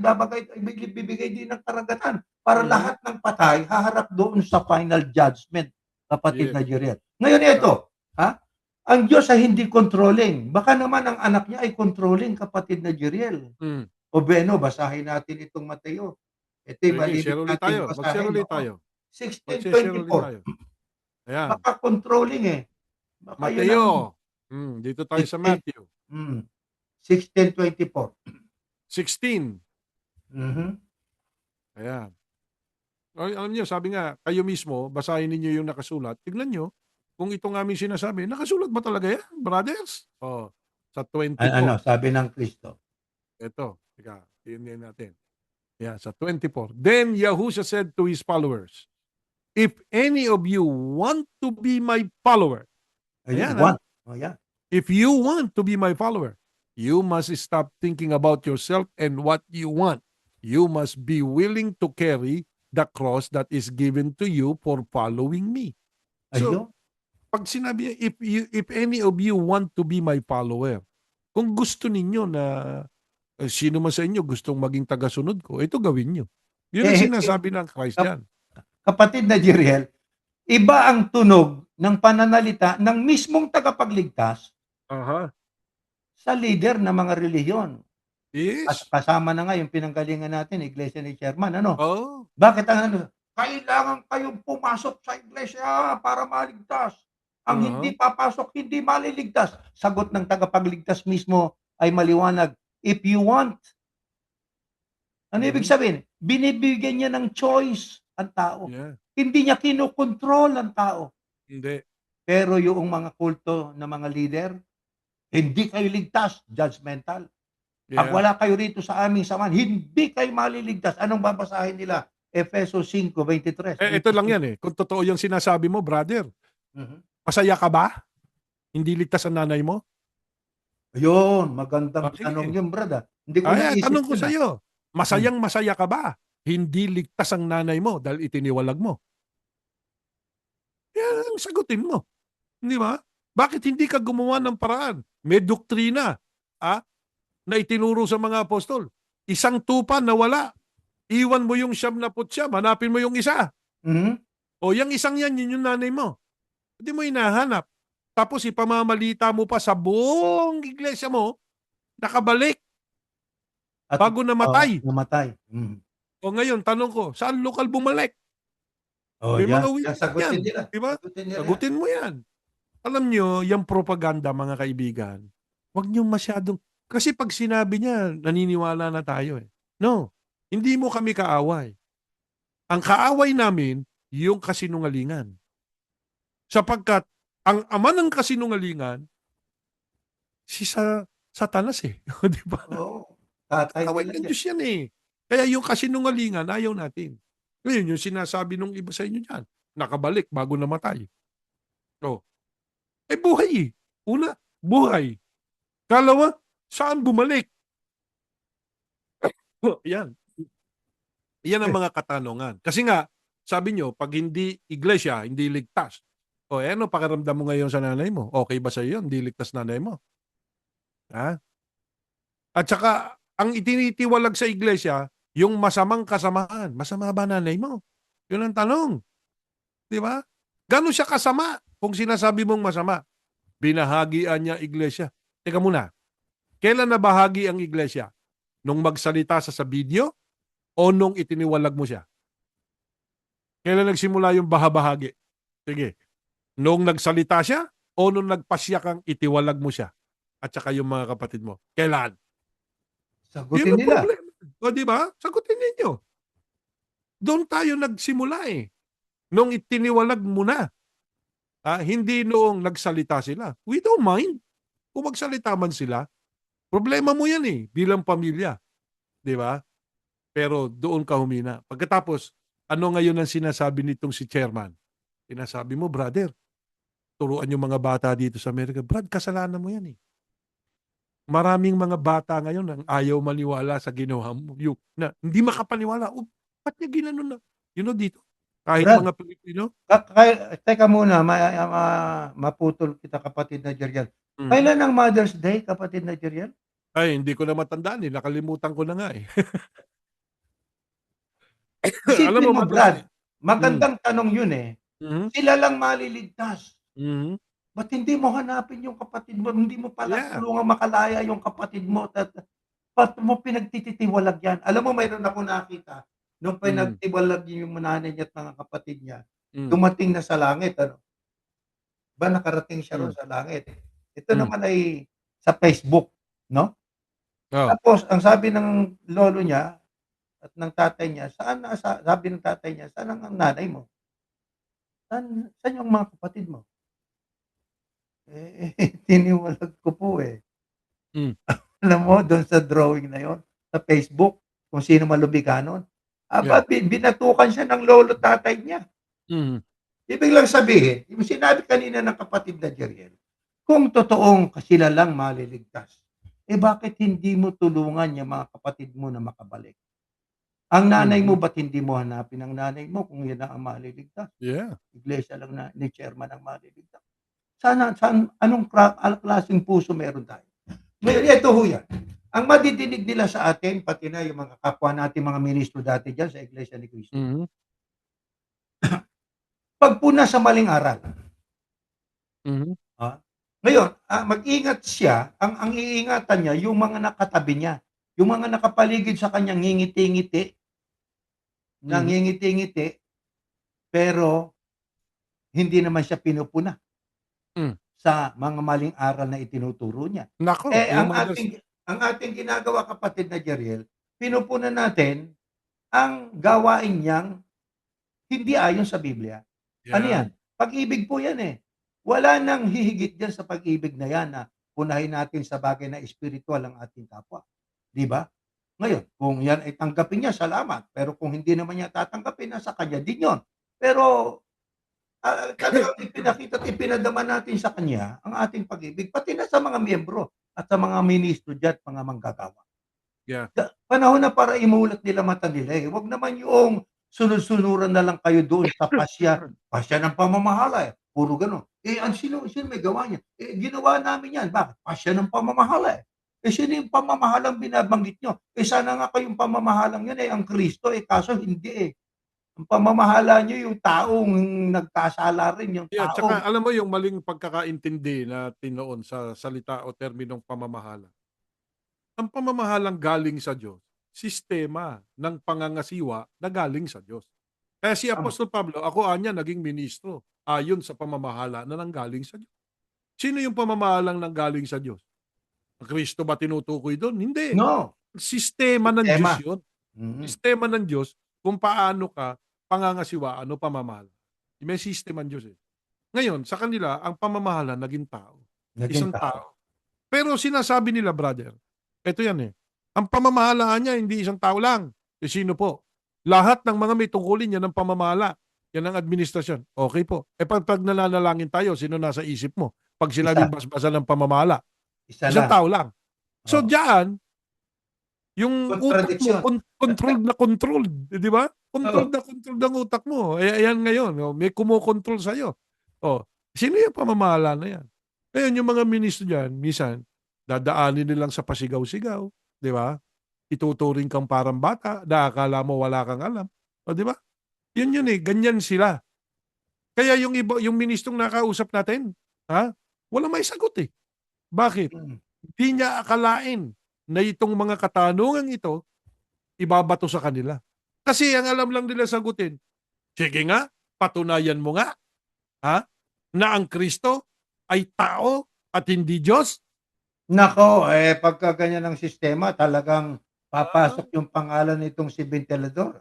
ibibigay din ng karagatan para Mhm. lahat ng patay haharap doon sa final judgment, kapatid Yes. na Jeriel. Ngayon Tama. ito, ha? Ang Diyos ay hindi controlling. Baka naman ang anak niya ay controlling, kapatid na Jeriel. Hmm. O Beno, basahin natin itong Mateo. Ito'y Sige, malimit share ulit nating tayo. Mag-share basahin, ulit oo. tayo. Mag-share ulit 16:24. tayo. Ayan. Baka controlling, eh. Baka yun ang Mateo. Dito tayo sa 16 Matthew. 16:24. 16. Mhm. Ayan. Ay, alam niyo, sabi nga, kayo mismo, basahin ninyo yung nakasulat. Tignan niyo, kung itong aming sinasabi, nakasulat ba talaga yan, brothers? Oh, sa Ano 24. sabi ng Kristo? Ito, teka, tingnan natin. Yeah, sa 24. Then Yahushua said to his followers, if any of you want to be my follower, Ayun, ayan ha, 1. Oh, yeah. if you want to be my follower, you must stop thinking about yourself and what you want. You must be willing to carry the cross that is given to you for following me. So, Ayun. pag sinabi niya, if any of you want to be my follower, kung gusto ninyo na sino man sa inyo gustong maging tagasunod ko, ito gawin nyo. Yun ang Eh, sinasabi ng Christ kap diyan. kapatid na Jeriel, iba ang tunog ng pananalita ng mismong tagapagligtas Aha. sa lider ng mga relihiyon. Yes. Kasama na nga yung pinanggalingan natin, Iglesia ni Sherman, ano? Oh. Bakit ang ano, kailangan kayong pumasok sa iglesia para maligtas. Ang Aha. hindi papasok, hindi maliligtas. Sagot ng tagapagligtas mismo ay maliwanag. If you want, ano ibig Mhm. sabihin? Binibigyan niya ng choice ang tao. Yeah. Hindi niya kinokontrol ang tao. Hindi. Pero yung mga kulto na mga leader, hindi kayo ligtas, judgmental. Pag Yeah. wala kayo rito sa aming samahan, hindi kayo maliligtas. Anong babasahin nila? Efeso 5:23, Ito lang 25. yan eh. Kung totoo yung sinasabi mo, brother, Mhm. masaya ka ba? Hindi ligtas ang nanay mo? Ayun, magandang tanong Sige. yun, brad, Hindi ko Ay, naisip tanong ko yun, sa iyo, Hmm. masayang masaya ka ba? Hindi ligtas ang nanay mo dahil itiniwalag mo. Yan ang sagutin mo. Di ba? Bakit hindi ka gumawa ng paraan? May doktrina ah, na itinuro sa mga apostol. Isang tupa na wala. Iwan mo yung 99, hanapin mo yung isa. Mhm. O yung isang yan, yun yung nanay mo. Hindi mo hinahanap. Tapos ipamamalita mo pa sa buong iglesia mo, nakabalik, At bago namatay. namatay. O ngayon, tanong ko, saan lokal bumalik? Oh, May yan, mga yan witness yan. sagutin nila, Di ba? sagutin nila yan. Sagutin mo yan. Alam nyo, yung propaganda, mga kaibigan, huwag nyo masyadong, kasi pag sinabi niya, naniniwala na tayo eh. No, hindi mo kami kaaway. Ang kaaway namin, yung kasinungalingan. Sapagkat, ang ama ng kasinungalingan, si Satanas eh. Di ba? Oo, tatay Kaaway nila ng yan. Diyos yan eh. Kaya yung kasinungalingan, ayaw natin. Ngayon, yung sinasabi nung iba sa inyo dyan, nakabalik bago namatay. Oh, buhay eh. Una, buhay. Kalawa, saan bumalik? Yan. Yan ang Eh, mga katanungan. Kasi nga, sabi nyo, pag hindi iglesia, hindi ligtas. O ano pakiramdam mo ngayon sa nanay mo? Okay ba sa iyo? Hindi ligtas nanay mo? Ha? At saka, ang itinitiwalag sa iglesia, yung masamang kasamahan. Masama ba nanay mo? Yun ang tanong. Di ba? Gano'n siya kasama kung sinasabi mong masama? Binahagian niya iglesia. Teka muna, kailan nabahagi ang iglesia? Nung magsalita sa video o nung itiniwalag mo siya? Kailan nagsimula yung bahabahagi? Sige. Nung nagsalita siya o nung nagpasya kang itiwalag mo siya? At saka yung mga kapatid mo. Kailan? Yun sagutin ang nila. problema. O di ba? Sagutin ninyo. Doon tayo nagsimula eh. Nung itiniwalag mo na. Hindi noong nagsalita sila. We don't mind. Kung magsalita man sila, problema mo yan eh, bilang pamilya. Di ba? Pero doon ka humina. Pagkatapos, ano ngayon ang sinasabi nitong si chairman? Sinasabi mo, brother, turuan yung mga bata dito sa Amerika. Brad, kasalanan mo yan eh. Maraming mga bata ngayon ang ayaw maniwala sa ginawa mo. Yung, na, hindi makapaniwala. Oh, ba't niya ginanon na? You know, dito. Kahit Brad, mga Pilipino. teka muna, maputol kita, kapatid na Jeriel. Mhm. Kailan ang Mother's Day, kapatid na Jeriel? Ay, hindi ko na matandaan, eh, nakalimutan ko na nga, eh. Alam Isipin mo mo madalas Brad, hmm, magandang tanong yun, eh. mhm, Sila lang maliligtas. mhm, Ba't hindi mo hanapin yung kapatid mo, hindi mo pala yeah, tulungang makalaya yung kapatid mo at ba't mo pinagtititiwalag yan? Alam mo mayroon akong nakita nung hmm, pinagtiwalag yung nanay niya at mga kapatid niya, hmm, dumating na sa langit ano, ba nakarating siya hmm, ro'n sa langit. Ito hmm, naman ay sa Facebook 'no, oh, tapos ang sabi ng lolo niya at ng tatay niya, sabi ng tatay niya, "Saan ang nanay mo? Saan yung mga kapatid mo?" Tiniwalag ko po, eh. hmm, Alam mo dun sa drawing na yun, sa Facebook, kung sino man lumikha nun, yeah, aba binatukan siya ng lolo't tatay niya. mhm, Ibig lang sabihin, yung sinabi kanina ng kapatid na Jeriel, kung totoong sila lang maliligtas, eh, bakit hindi mo tulungan yung mga kapatid mo na makabalik? Ang nanay mo mhm, ba't hindi mo hanapin ang nanay mo kung yun ang maliligtas? yeah, Iglesia lang na ni chairman ang maliligtas. Anong klaseng puso meron tayo? Ngayon eto ho yan, ang madidinig nila sa atin pati na yung mga kapwa nating mga ministro dati diyan sa Iglesia ni Cristo, mhm, 'pag po nasa maling aral, mhm, ngayon, mag-ingat siya, ang iingatan niya yung mga nakatabi niya, yung mga nakapaligid sa kanya ngingiti-ngiti, mhm, nangingiti-ngiti, pero hindi naman siya pinupuna hmm. sa mga maling aral na itinuturo niya. Naku, Eh, yung madalas ang ating ginagawa kapatid na Jeriel, pinupunan natin ang gawain niyang hindi ayon sa Biblia. Ano 'yan? yan, Pag-ibig po 'yan, eh. Wala nang hihigit diyan sa pag-ibig na 'yan na unahin natin sa bagay na espirituwal ang ating kapwa, 'di ba? Ngayon, kung 'yan ay tanggapin niya, salamat. Pero kung hindi naman niya tatanggapin, nasa kanya din 'yon. Pero, talagang ipinakita at ipinadama natin sa kanya ang ating pag-ibig, pati na sa mga miyembro at sa mga ministro diyan at mga manggagawa. yeah, Panahon na para imulat nila mata nila, eh, wag naman yung sunod-sunuran na lang kayo doon sa pasya ng pamamahala, eh, puro gano'n. Eh, sino may gawa niyan? Eh, ginawa namin 'yan, bakit? Pasya ng pamamahala, eh. Eh, sino yung pamamahalang binabanggit niyo? Eh, sana nga kayong pamamahalang 'yan, eh, ang Kristo, eh, kaso hindi, eh. Ang pamamahala niyo yung taong nagkasala rin, yung yeah, tsaka taong alam mo yung maling pagkakaintindi natin noon sa salita o terminong pamamahala. Ang pamamahalang galing sa Diyos, sistema ng pangangasiwa na galing sa Diyos. Kaya si tama, Apostol Pablo, ako anya naging ministro ayon sa pamamahala na nanggaling sa Diyos. Sino yung pamamahalang nanggaling sa Diyos? Ang Kristo ba tinutukoy doon? Hindi. no, Sistema ng Diyos sistema. yun. Mm. Sistema ng Diyos kung paano ka pangangasiwaan o pamamahala. May sistema ng Diyos eh. Ngayon, sa kanila, ang pamamahala naging tao. Naging Isang tao. tao. Pero sinasabi nila, brother, eto yan eh, ang pamamahalaan niya hindi isang tao lang. Eh sino po? Lahat ng mga may tungkulin yan ng pamamahala. Yan ang administrasyon. Okay po. Eh pag nananalangin tayo, sino nasa isip mo? Pag sinabing Isa, basbasan ng pamamahala, isa isang lang, tao lang. So oo. diyan, yung utak mo, Kontradiksyon. controlled, di ba? Oo. Controlled ang utak mo. Eh, ayan ngayon, oh, may kumokontrol sa'yo. Oh, sino yung pamamahala na yan? Ngayon, yung mga ministro dyan, minsan, dadaanin nilang sa pasigaw-sigaw, di ba? Ituturing kang parang bata, na akala mo wala kang alam. O, di ba? Yun eh, ganyan sila. Kaya yung iba, yung ministrong nakausap natin, ha? Walang may sagot eh. Bakit? Mm. Hindi niya akalain na itong mga katanungang ito ibabato sa kanila. Kasi ang alam lang nila sagutin, sige nga, patunayan mo nga, ha? Na ang Kristo ay tao at hindi Diyos. Naku, eh, pagka ganyan ang sistema talagang Ah, papasok yung pangalan nitong si Ventilador,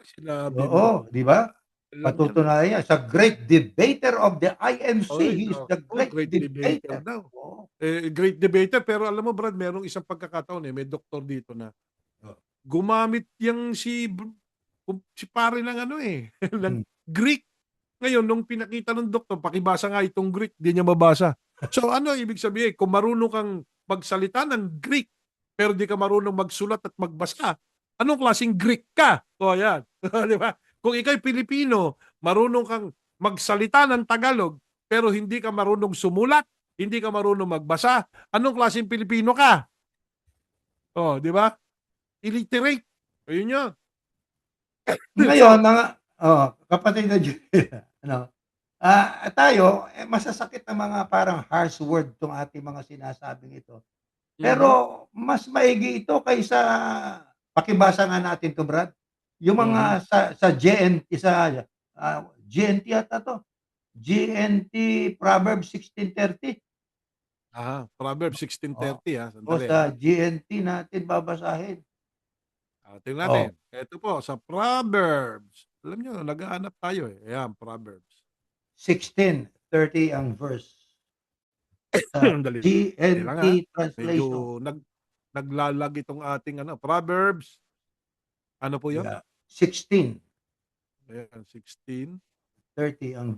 sinabi mo oo, 'di ba? alam niya na. Patutunayan niya sa great debater of the IMC, Ay, he is the naku, great great debater debater. daw. Oo, Eh, great debater pero alam mo Brad, merong isang pagkakataon eh, may doktor dito na oh, gumamit yang si pare ng ano eh, ng hmm, Greek. Ngayon, nung pinakita ng doktor, pakibasa nga itong Greek, di niya mabasa. So ano ibig sabihin? Kung marunong kang magsalita ng Greek, pero di ka marunong magsulat at magbasa, anong klaseng Greek ka? O yan. Di ba? Kung ikaw'y Pilipino, marunong kang magsalita ng Tagalog, pero hindi ka marunong sumulat, hindi ka marunong magbasa, anong klaseng Pilipino ka? Oh, di ba? Illiterate. Ayun yun. Ngayon, So, mga kapatid na Julia, ano, tayo, masasakit na mga parang harsh word 'tong ating mga sinasabing ito. Pero mhm, mas maigi ito kaysa pakibasa nga natin 'to, Brad. Yung mhm. mga sa GNT GNT yata 'to, GNT Proverbs 16:30 Proverbs o 16:30 o sandali sa GNT natin babasahin. tingnan natin. Oh, Ito po sa Proverbs. Alam niyo naghahanap tayo, eh. Ayan, Proverbs. 16:30 ang verse sa Dali lang, GNT medyo translation. naglalag itong ating Proverbs. Ano po 'yun? Yeah, 16:30 Ayan, 16. ang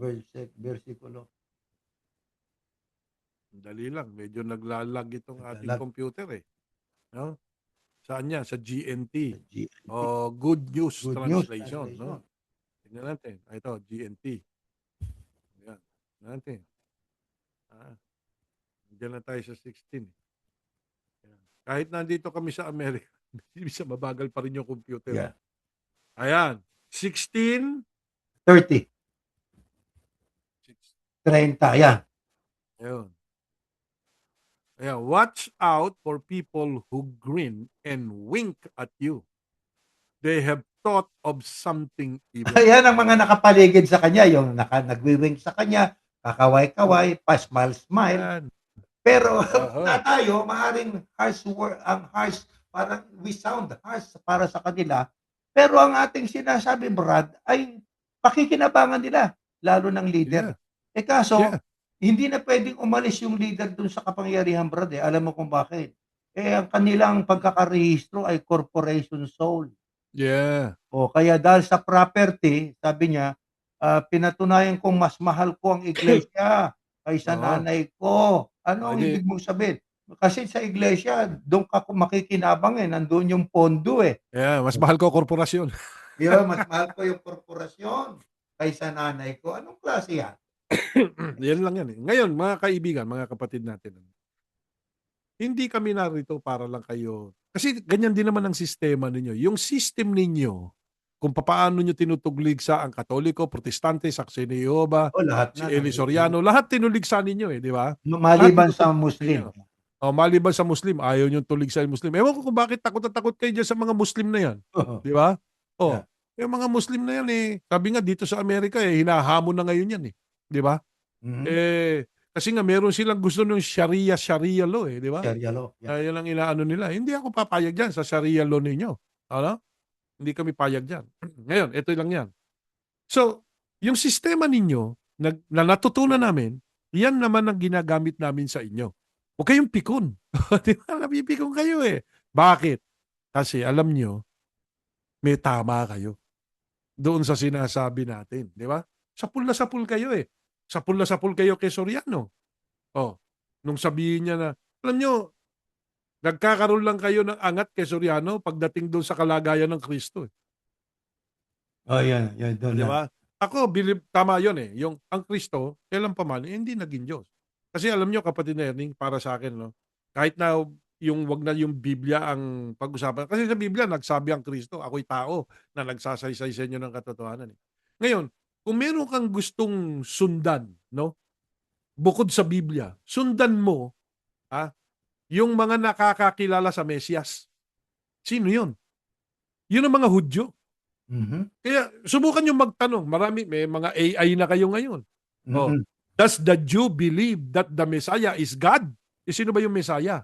bersikulo. Dali lang, medyo naglalag itong ating Naglalag computer, eh, 'no? Saan 'yan? Sa GNT sa GNT. o Good News Good News Translation, 'no? Translation. Tingnan natin. Ito, GNT. Ayan, tingnan natin. Ah, Nandiyan na tayo sa 16. Ayan. Kahit nandito kami sa Amerika, minsan mabagal pa rin yung computer, eh. Yeah, Ayan, 16, 30, 6, 30, yan. ayun. Ayan, watch out for people who grin and wink at you. They have thought of something evil. Yan ang mga nakapaligid sa kanya, yung nagwi-wink sa kanya, kakaway-kaway, pa-smile-smile. Yan. Pero Oo. tayo maaaring harsh, parang we sound harsh para sa kanila, pero ang ating sinasabi, Brad, ay pakikinabangan nila, lalo ng leader. Yeah. Yeah. Kaso hindi na puwedeng umalis yung leader dun sa kapangyarihan, Brad, Alam mo kung bakit? Ang kanilang pagkakarehistro ay corporation soul. Yeah. Kaya dahil sa property, sabi niya, pinatunayan kong mas mahal ko ang iglesia kaysa Oo. nanay ko. Ano ang Di, ibig mong sabihin? Kasi sa iglesia, do'n ka makikinabang, nando'n yung pondo, eh. yeah, mas mahal ko korporasyon. Mas mahal ko yung korporasyon kaysa nanay ko. Anong klase yan? Yan lang yan, eh. Ngayon, mga kaibigan, mga kapatid natin, hindi kami narito para lang kayo kasi ganyan din naman ang sistema ninyo. Yung system ninyo, kung papaano nyo tinutugligsa ang Katoliko, Protestante, Saksi de Jehova, Lahat si na Eli Soriano, lahat tinuligsa ninyo, eh, di ba? Lahat maliban sa tinutuligsa Muslim. ninyo. Maliban sa Muslim, ayaw niyong tuligsa yung Muslim. Ewan ko kung bakit takot na takot kayo dyan sa mga Muslim na yan. Di ba? Yeah. Yung mga Muslim na yan, sabi nga dito sa Amerika, hinahamon na ngayon yan, eh. Di ba? Mhm. Kasi nga meron silang gusto ng Sharia law, di ba? Sharia law, yeah. Yan ang inaano nila. Hindi ako papayag diyan sa Sharia law ninyo. Ano? Hindi kami payag diyan. Ngayon, ito lang 'yan. So, yung sistema ninyo na natutunan namin, yan naman ang ginagamit namin sa inyo. Huwag kayong pikon. Di ba? Napipikon kayo, eh. Bakit? Kasi alam nyo, may tama kayo doon sa sinasabi natin. Di ba? Sapul na sapul kayo, eh. Sapul na sapul kayo kay Soriano. Oh, nung sabihin niya na, alam nyo, nagkakaroon lang kayo ng angat kay Soriano pagdating doon sa kalagayan ng Kristo, eh. Yan do'n Di lang. ba? Ako, tama yun, eh. Yung ang Kristo, kailan pa man, hindi naging Diyos. Kasi alam nyo, kapatid na Erning, para sa akin, no, kahit na yung wag na yung Biblia ang pag-usapan. Kasi sa Biblia, nagsabi ang Kristo, ako'y tao na nagsasaysay sa inyo ng katotohanan. Eh. Ngayon, kung meron kang gustong sundan, no, bukod sa Biblia, sundan mo, ha, yung mga nakakakilala sa Mesyas. Sino yun? Yun ang mga Hudyo. Mhm, Kaya subukan yung magtanong. May mga AI na kayo ngayon. Oh, mm. does the Jew believe that the Messiah is God? Sino ba yung Messiah?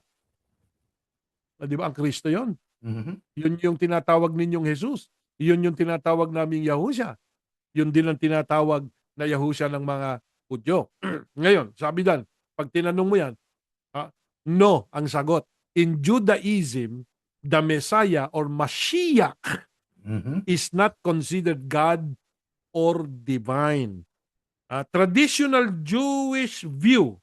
Di ba ang Kristo yon? Mhm. Yun yung tinatawag ninyong Jesus. Yun yung tinatawag naming Yahusha. Yun din ang tinatawag na Yahusha ng mga Hudyo. Ngayon, sabi dan, pag tinanong mo yan, no ang sagot. In Judaism, the Messiah or Mashiach Mhm. is not considered God or divine. Traditional Jewish view,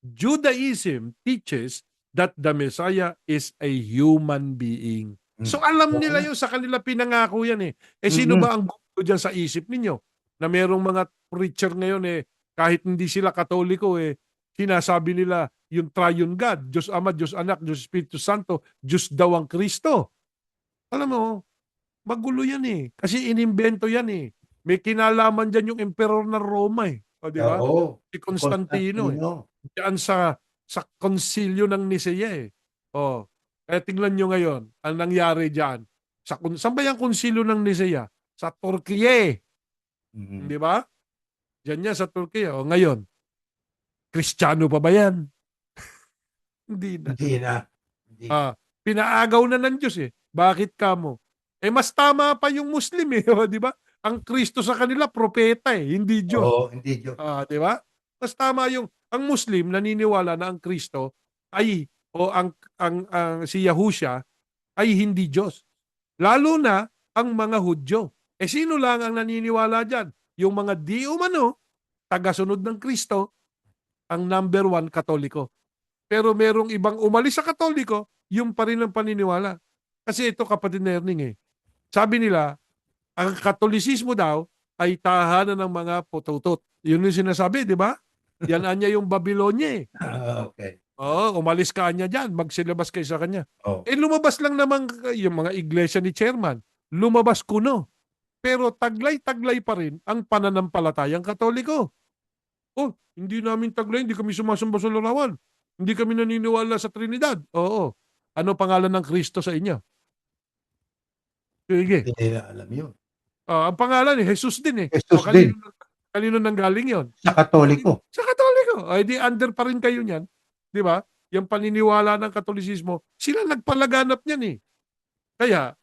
Judaism teaches that the Messiah is a human being. So alam Oo nila nga. yun, sa kanila pinangako yan, eh. Sino Mm. ba ang gusto dyan sa isip ninyo? Na merong mga preacher ngayon, kahit hindi sila Katoliko, sinasabi nila yung triune God, Diyos Ama, Diyos Anak, Diyos Espiritu Santo, Diyos daw ang Kristo. Alam mo, magulo yan eh. Kasi inimbento yan eh. May kinalaman dyan yung emperor ng Roma eh. O, di ba? Oo, Si si Constantino eh. Constantino. Diyan sa konsilyo ng Nicea eh. O, kaya tingnan nyo ngayon, ang nangyari dyan. Saan ba yung konsilyo ng Nicea? Sa Turkiye. Mhm. Di ba? Diyan yan sa Turkiye. O, ngayon, Kristiyano pa ba yan? Hindi na. Hindi na. Hindi. Pinaagaw na ng Diyos eh. Bakit kamo? Eh mas tama pa yung Muslim eh, di ba? Ang Kristo sa kanila propeta eh, hindi Diyos. Oo, hindi Diyos. Di ba? Mas tama yung ang Muslim naniniwala na ang Kristo ay o ang si Yahusha ay hindi Diyos. Lalo na ang mga Hudyo. Eh sino lang ang naniniwala diyan? Yung mga di umano tagasunod ng Kristo, ang number one Katoliko. Pero merong ibang umalis sa Katoliko, yung pa rin ang paniniwala. Kasi ito kapatid na Erning eh. Sabi nila, ang Katolisismo daw ay tahanan ng mga pututot. Yun yung sinasabi, di ba? Yan anya yung Babylonia eh. Okay. Oo, umalis ka anya dyan, magsilabas kayo sa kanya. Oh. Eh lumabas lang naman yung mga iglesia ni Chairman. Lumabas kuno. Pero taglay-taglay pa rin ang pananampalatayang Katoliko. Oh, hindi namin taglay, hindi kami sumasamba sa larawan. Hindi kami naniniwala sa Trinidad. Oo. Ano pangalan ng Kristo sa inyo? Sige. Hindi nila alam yun. Ang pangalan eh, Jesus din eh. Jesus din. Kanino nanggaling yon? Sa Katoliko. Sa Katoliko. Ay di under pa rin kayo niyan. Di ba? Yung paniniwala ng Katolisismo, sila nagpalaganap niyan eh. Kaya,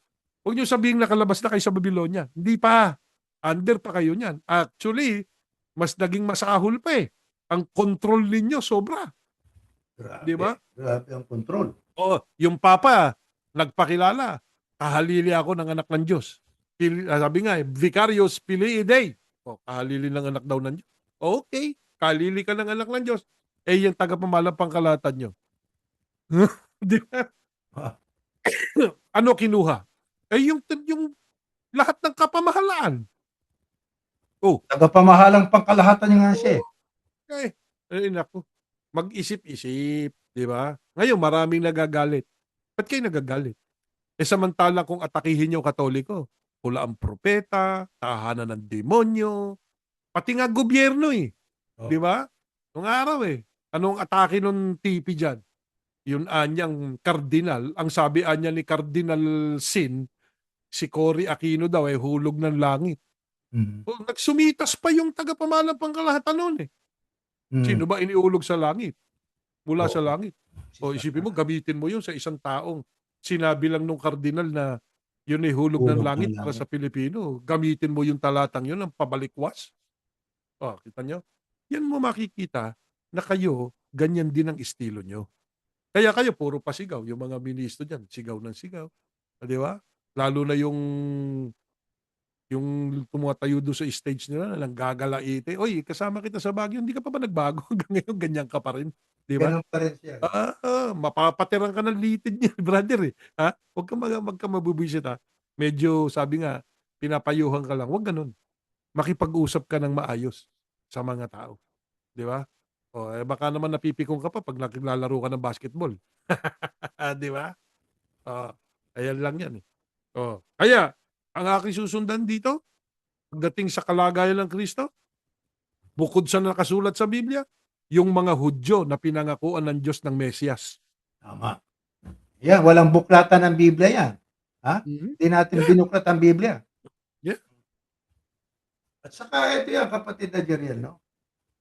huwag niyo sabihin nakalabas na kayo sa Babylonia. Hindi pa. Under pa kayo niyan. Actually, mas naging masahol pa eh. Ang control ninyo sobra. Di ba? Grabe ang control. Yung Papa, nagpakilala. Kahalili ako ng anak ng Diyos. Sabi nga, Vicarius Filii Dei. Kahalili ng anak daw ng Diyos. Okay, kalili ka ng anak ng Diyos. Eh, yung tagapamalang pangkalatan nyo. Di ba? Ano kinuha? Eh, yung lahat ng kapamahalaan. Tagapamahalang pangkalahatan niya nga siya eh. Naku. Mag-isip-isip. Di ba? Ngayon, maraming nagagalit. Ba't kayo nagagalit? Eh samantalang kung atakihin yung Katoliko, pula ang propeta, tahanan ng demonyo, pati nga gobyerno eh. Di ba? Nung araw eh. Anong atake nung TV dyan? Yun anyang kardinal. Ang sabi anya ni Cardinal Sin, si Cory Aquino daw ay hulog ng langit. Nagsumitas pa yung tagapamalang pangkalahatan noon eh. Sino ba iniulog sa langit? Mula sa langit. Isipin mo, gamitin mo yun sa isang taong sinabi lang nung kardinal na yun ay hulog ng langit para sa Pilipino. Gamitin mo yung talatang yun ng pabalikwas. Kita nyo? Yan mo makikita na kayo, ganyan din ang estilo nyo. Kaya kayo, puro pasigaw. Yung mga ministro dyan, sigaw ng sigaw. Di ba? Lalo na yung tumatayo doon sa stage nila na lang gagalaite. Oy, kasama kita sa Baguio, hindi ka pa ba nagbago? Hanggang ngayon, ganyan ka pa rin. Di ba? Ganun pa rin siya. Mapapatiran ka ng litid niya, brother eh. Ha? Huwag ka mabubwisit ha. Medyo, sabi nga, pinapayuhan ka lang. Huwag ganun. Makipag-usap ka ng maayos sa mga tao. Di ba? Baka naman napipikong ka pa pag naglalaro ka ng basketball. Di ba? Ayan lang yan eh. Kaya, ang aking susundan dito, pagdating sa kalagayan ng Kristo, bukod sa nakasulat sa Biblia, yung mga Hudyo na pinangakuan ng Diyos ng Mesiyas. Tama. Yan, walang buklatan ng Biblia yan. Ha? Hindi natin binuklat ang Biblia. Yeah. At saka ito yan, kapatid na Jeriel, no?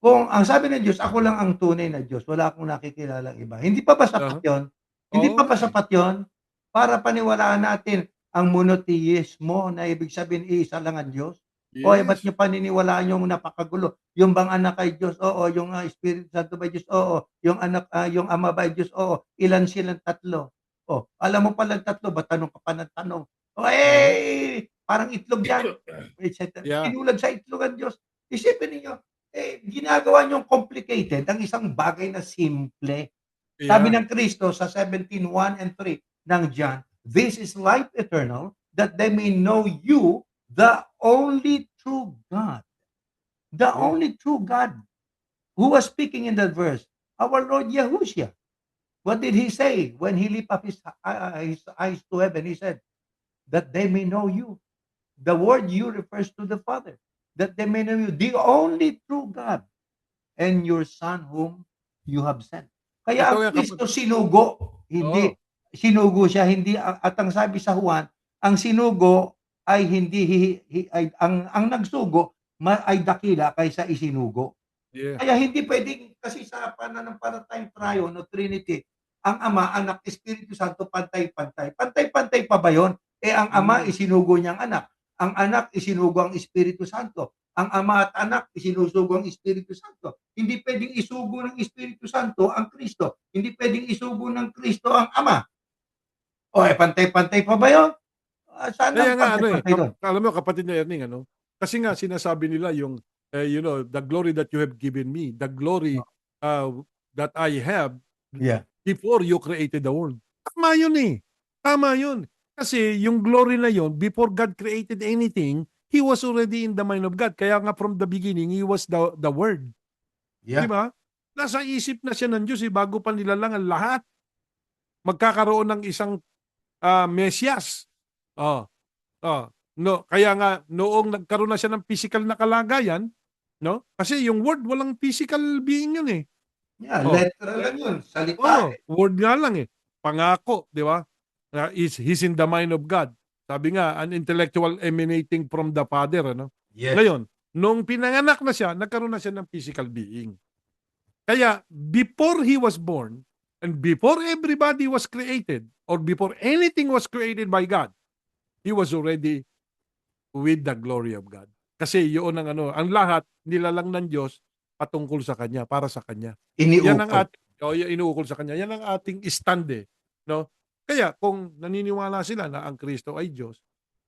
Kung ang sabi ng Diyos, ako lang ang tunay na Diyos, wala akong nakikilalang iba. Hindi pa ba sapat yun? Hindi pa ba sapat yun? Para paniwalaan natin ang monotheismo na ibig sabihin iisa lang ang Diyos? Yes. O ba't nyo paniniwalaan yung napakagulo? Yung bang anak ay Diyos? Oo. Yung Espiritu Santo ba Diyos? Oo. Yung anak, yung ama ba Diyos? Oo. Ilan silang tatlo? Alam mo palang tatlo, ba tanong ka pa ng tanong? Parang itlog yan. Inulag sa itlog ang Diyos. Isipin niyo, ginagawa niyong complicated ang isang bagay na simple. Yeah. Sabi ng Kristo sa 17:1 and 3 ng John, this is life eternal, that they may know you, the only true God. The only true God. Who was speaking in that verse? our Lord Yahushua. What did he say when he lifted up his eyes to heaven? He said, that they may know you. The word you refers to the Father. That they may know you, the only true God, and your Son whom you have sent. Kaya Totoo ang yan Kristo sinugo, oo, hindi sinugo siya, hindi at ang sabi sa Juan, ang sinugo ay hindi ay ang nagsugo ay dakila kaysa isinugo. yeah. Kaya hindi puwedeng kasi sa pananampalatayang triune o Trinity, ang Ama, Anak, Espiritu Santo pantay-pantay. Pantay-pantay pa ba 'yon? Eh, ang Ama Hmm, isinugo niyang Anak, ang Anak isinugo ang Espiritu Santo, ang Ama at Anak isinusugo ang Espiritu Santo. Hindi puwedeng isugo ng Espiritu Santo ang Kristo, hindi puwedeng isugo ng Kristo ang Ama. O, eh, pantay-pantay pa ba 'yon? Saan kaya ang nga ano, eh, pantay-pantay do'n? alam mo kapatid na Erning ano, kasi nga sinasabi nila yung, "The glory that you have given me, the glory, uh, that I have Yeah. before you created the world." Tama yun, eh, tama yun. Kasi yung glory na yun, before God created anything, He was already in the mind of God. Kaya nga from the beginning, He was the Word, 'di Yeah. ba? Nasa isip na siya ng Diyos, eh, bago pa nilalang ang lahat. Magkakaroon ng isang, Mesyas. Oh. Oh, no, kaya nga noong nagkaroon na siya ng physical na kalagayan, 'no? Kasi yung word walang physical being yun, eh. Yeah, Oh, letra lang 'yun, salita, oo, word nga lang, eh. Pangako, 'di ba? Na he's in the mind of God. Sabi nga, an intellectual emanating from the Father, ano? Yes. Ngayon, nung pinanganak na siya, nagkaroon na siya ng physical being. Kaya before he was born and before everybody was created or before anything was created by God, he was already with the glory of God. Kasi yun ang ano, ang lahat nilalang ng Diyos patungkol sa Kanya, para sa Kanya. Yan ang Iniukol. inuukol sa Kanya. Yan ang ating stand, eh, no? Kaya kung naniniwala sila na ang Kristo ay Diyos,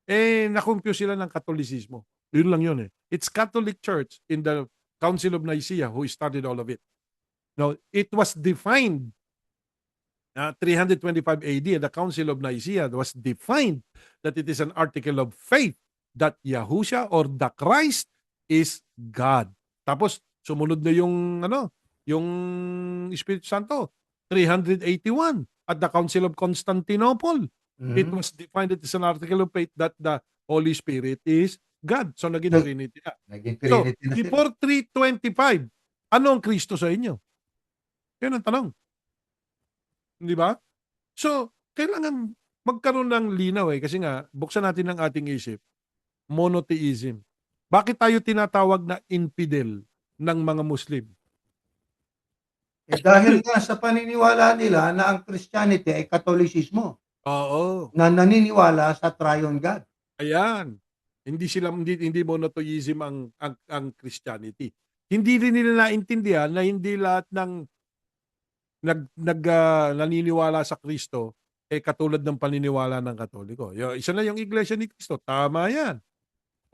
eh, na-confuse sila ng Katolisismo. Yun lang yun, eh. It's Catholic Church in the Council of Nicaea who started all of it. No, it was defined 325 AD, the Council of Nicaea was defined that it is an article of faith that Yahusha or the Christ is God. Tapos sumunod na yung yung Espiritu Santo, 381 at the Council of Constantinople. It Mhm. was defined that it is an article of faith that the Holy Spirit is God. So naging Nag Trinity na. naging So, Trinity na sila. before 325, ano ang Kristo sa inyo? Yan ang tanong, di ba? So, kailangan magkaroon ng linaw, eh, kasi nga buksan natin ang ating isip, monotheism. Bakit tayo tinatawag na infidel ng mga Muslim? Eh, dahil nga sa paniniwala nila na ang Christianity ay Katolisismo, Oo, na naniniwala sa Triune God. ayan. Hindi monotheism ang Christianity. Hindi rin nila naintindihan na hindi lahat ng naniniwala sa Kristo eh katulad ng paniniwala ng Katoliko. Isa na yung Iglesia ni Kristo, tama 'yan.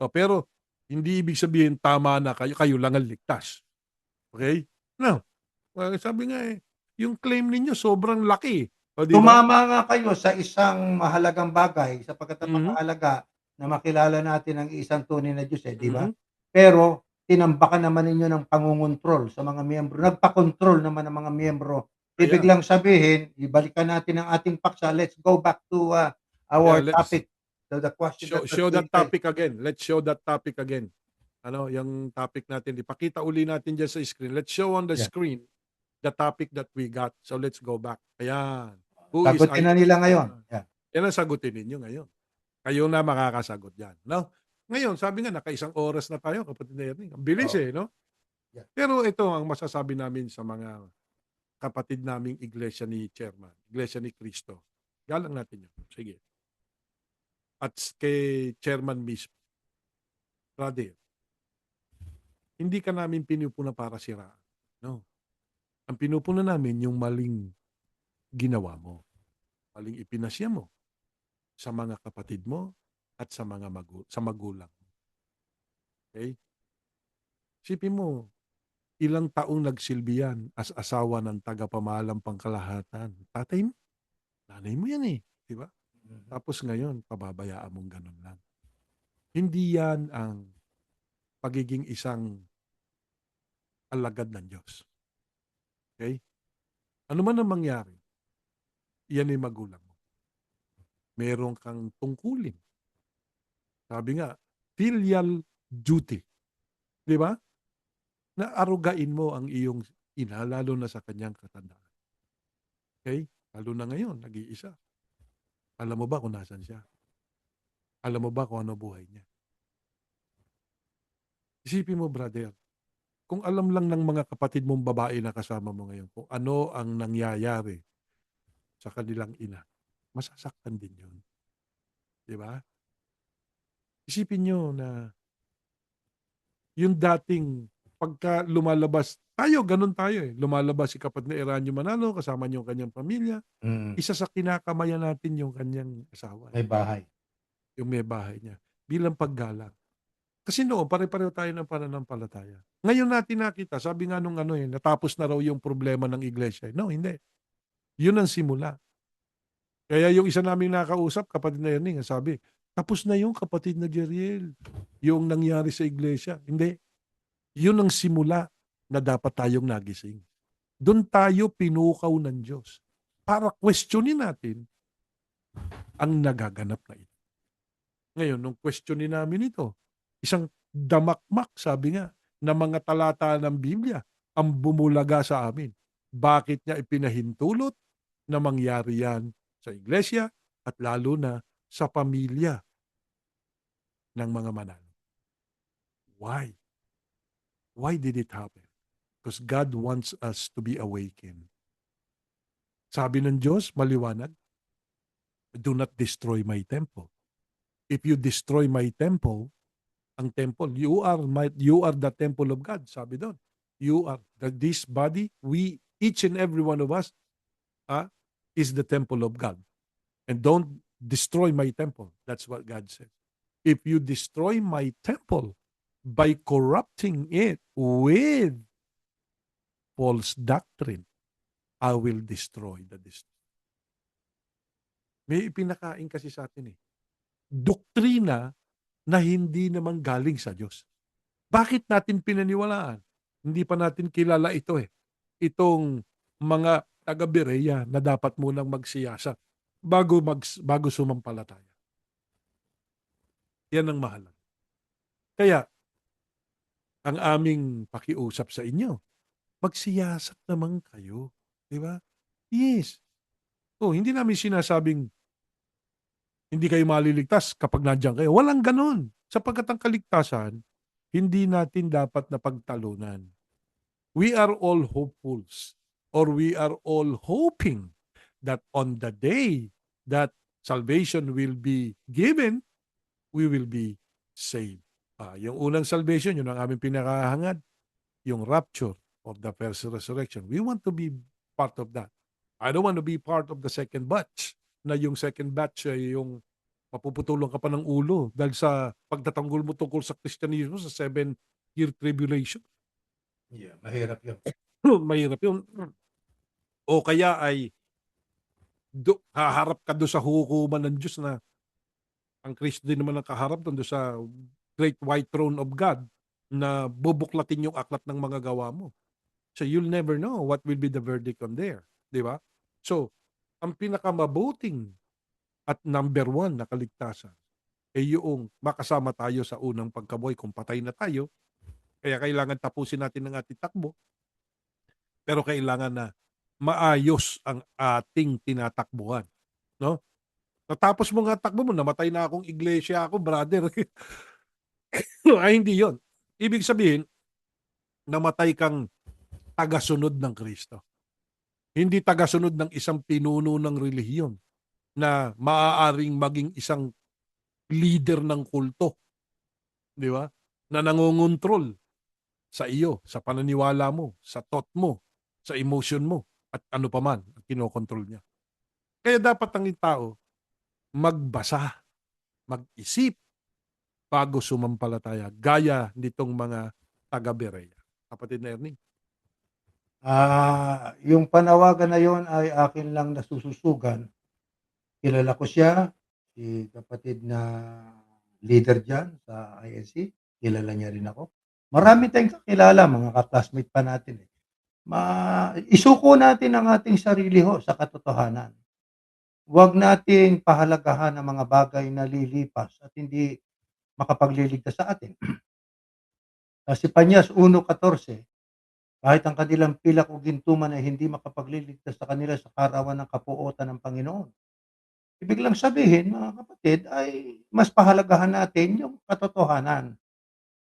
Pero hindi ibig sabihin tama na kayo, kayo lang ang ligtas. Okay? No. Sabi nga, eh, yung claim ninyo sobrang laki, 'di ba? Tumama nga kayo sa isang mahalagang bagay sapagkat Mhm, napakahalaga na makilala natin ang isang tunay na Diyos, eh, 'di ba? mhm. Pero tinambakan naman ninyo ng pangongontrol sa mga miyembro, nagpakontrol naman ang mga miyembro. Ibig Ayan. lang sabihin, ibalikan natin ang ating paksa. Let's go back to, Yeah, our let's topic, to the question that show we that topic again. Let's show that topic again. Ano, yung topic natin, ipakita uli natin diyan sa screen. Let's show on the yeah, screen the topic that we got. So let's go back. Ayan. Who is sagutin na IS? nila ngayon. Ayan. Yeah, Yan ang sagutin ninyo ngayon. Kayo na makakasagot diyan, no? Ngayon, sabi nga nakaisang oras na tayo, kapatid na Ernie. Ang bilis, oo, eh, no? yeah. Pero ito ang masasabi namin sa mga kapatid naming iglesia ni Chairman, Iglesia ni Cristo. Galang natin yun. Sige. At kay Chairman mismo, brother, hindi ka namin pinupuna para siraan. No. Ang pinupuna namin yung maling ginawa mo. Maling ipinasya mo sa mga kapatid mo at sa mga sa magulang. Okay? Isipin mo, ilang taong nagsilbi yan as asawa ng tagapamahalang pangkalahatan. Tatay mo, nanay mo yan, eh. Di ba? Mhm. Tapos ngayon, pababayaan mong ganun lang. Hindi yan ang pagiging isang alagad ng Diyos. Okay? Ano man ang mangyari, yan ay magulang mo. Meron kang tungkulin. Sabi nga, filial duty. Di ba? Na arugain mo ang iyong ina, lalo na sa kanyang katandaan. Okay? Lalo na ngayon, nag-iisa. Alam mo ba kung nasan siya? Alam mo ba kung ano buhay niya? Isipin mo, brother, kung alam lang ng mga kapatid mong babae na kasama mo ngayon, kung ano ang nangyayari sa kanilang ina, masasaktan din yun. Di ba? Isipin nyo na yung dating pagka lumalabas, tayo, ganun tayo eh. Lumalabas si kapatid na Eranio Manalo, kasama niyo yung kanyang pamilya. Isa sa kinakamayan natin yung kanyang asawa, May bahay. yung may bahay niya, bilang paggalang. Kasi noon, pare-pareho tayo ng pananampalataya. Ngayon natin nakita, sabi nga nung ano eh, natapos na raw yung problema ng iglesia. No, hindi. Yun ang simula. Kaya yung isa naming nakausap, kapatid na Erning, sabi, tapos na yung kapatid na Jeriel, yung nangyari sa iglesia. Hindi. Yun ang simula na dapat tayong nagising. Doon tayo pinukaw ng Diyos para questionin natin ang nagaganap na ito. Ngayon, nung questionin namin ito, isang damakmak, sabi nga, na mga talata ng Biblia ang bumulaga sa amin. Bakit niya ipinahintulot na mangyari yan sa iglesia at lalo na sa pamilya ng mga manalo? Why? Why did it happen? Because God wants us to be awakened. Sabi ng Diyos, maliwanag, do not destroy my temple. If you destroy my temple, ang temple, you are the temple of God, sabi doon. You are this body, each and every one of us is the temple of God. And don't destroy my temple. That's what God said. If you destroy my temple by corrupting it with false doctrine, I will destroy the district. May ipinakain kasi sa atin eh. Doktrina na hindi naman galing sa Diyos. Bakit natin pinaniwalaan? Hindi pa natin kilala ito eh. Itong mga taga-Berea na dapat munang magsiyasat bago sumampalataya. Yan ang mahalaga. Kaya, ang aming pakiusap sa inyo, magsiyasat naman kayo. Di ba? Yes. Hindi namin sinasabing hindi kayo maliligtas kapag nandiyan kayo. Walang ganon. Sapagkat ang kaligtasan, hindi natin dapat na pagtalunan. We are all hopefuls, or we are all hoping that on the day that salvation will be given, we will be saved. Yung unang salvation, yun ang aming pinakahangad, yung rapture of the first resurrection. We want to be part of that. I don't want to be part of the second batch, na yung second batch ay yung mapuputulong ka pa ng ulo dahil sa pagtatanggol mo tungkol sa Kristyanismo sa 7-year tribulation. Yeah, mahirap yun. Mahirap yun. O kaya ay haharap ka doon sa hukuman ng Diyos na ang Kristo din naman ang kaharap doon sa great white throne of God na bubuklatin yung aklat ng mga gawa mo. So you'll never know what will be the verdict on there. Di ba? So, ang pinakamabuting at number one na kaligtasan ay yung makasama tayo sa unang pagkabuhay kung patay na tayo. Kaya kailangan tapusin natin ang ating takbo. Pero kailangan na maayos ang ating tinatakbuhan. No? Natapos mo nga takbo mo, namatay na akong iglesia ako, brother. Ay, hindi yon. Ibig sabihin, namatay kang tagasunod ng Kristo. Hindi tagasunod ng isang pinuno ng relihiyon na maaaring maging isang leader ng kulto. Di ba? Na nangongontrol sa iyo, sa pananiwala mo, sa thought mo, sa emotion mo, at ano pa man ang kinokontrol niya. Kaya dapat ang tao magbasa, mag-isip bago sumampalataya, gaya nitong mga taga-Berea. Kapatid na Ernie. Yung panawagan na yon ay akin lang nasususugan. Kilala ko siya, si kapatid na leader dyan sa INC. Kilala niya rin ako. Marami tayong kakilala, mga ka-classmate pa natin eh. isuko natin ang ating sarili ho sa katotohanan. Huwag nating pahalagahan ang mga bagay na lilipas at hindi makapagliligtas sa atin. Sa Sipanyas 1:14, kahit ang kanilang pilak o gintuman ay hindi makapagliligtas sa kanila sa kaarawan ng kapuotan ng Panginoon. Ibig lang sabihin, mga kapatid, ay mas pahalagahan natin yung katotohanan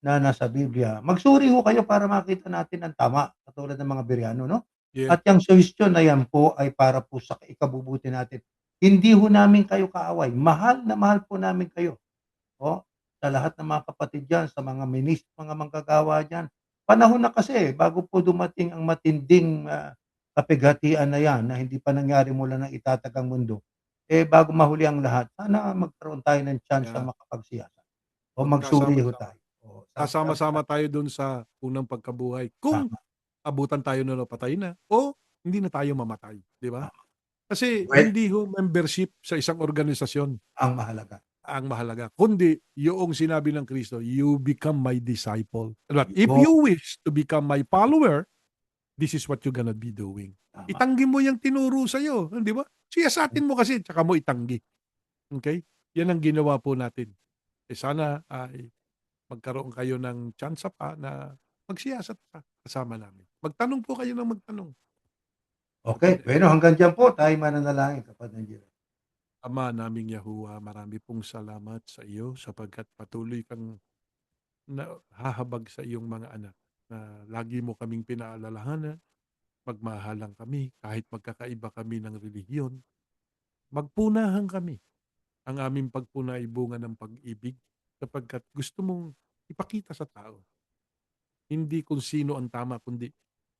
na nasa Biblia. Magsuri ho kayo para makita natin ang tama, katulad ng mga Bereano, 'no? Yeah. At yang suhestiyon na yan po ay para po sa ikabubuti natin. Hindi ho namin kayo kaaway, mahal na mahal po namin kayo, oh, sa lahat ng mga kapatid diyan, sa mga mga manggagawa diyan. Panahon na kasi bago po dumating ang matinding, kapighatian na yan na hindi pa nangyari mula ng itatag ang mundo. Bago mahuli ang lahat, sana magkaroon tayo ng tsansa Yeah. makapagsiyasat o magsuri ho tayo. Oo, Kasama-sama tayo dun sa unang pagkabuhay. Kung tama, abutan tayo na napatay na o hindi na tayo mamatay, 'di ba? tama. Kasi Well, hindi ho membership sa isang organisasyon ang mahalaga. ang mahalaga, kundi yoong sinabi ng Kristo, "You become my disciple. But if Yo, you wish to become my follower, this is what you're gonna be doing." tama. Itanggi mo yung tinuro sa'yo, di ba? Siyasatin mo kasi tsaka mo itanggi, okey? Yan ang ginawa po natin. Sana ay magkaroon kayo ng tsansa pa na magsiyasat pa kasama namin. Magtanong po kayo ng magtanong. Okey, Kapag bueno hanggang diyan po tayo'y mananalangin, kapatid ng Diyos. Ama naming Yahuwah, marami pong salamat sa iyo sapagkat patuloy kang nahahabag sa iyong mga anak na lagi mo kaming pinaalalahanan, magmahalan kami kahit magkakaiba kami ng relihiyon, magpunahan kami. Ang aming pagpuna ay bunga ng pag-ibig sapagkat gusto mong ipakita sa tao, hindi kung sino ang tama, kundi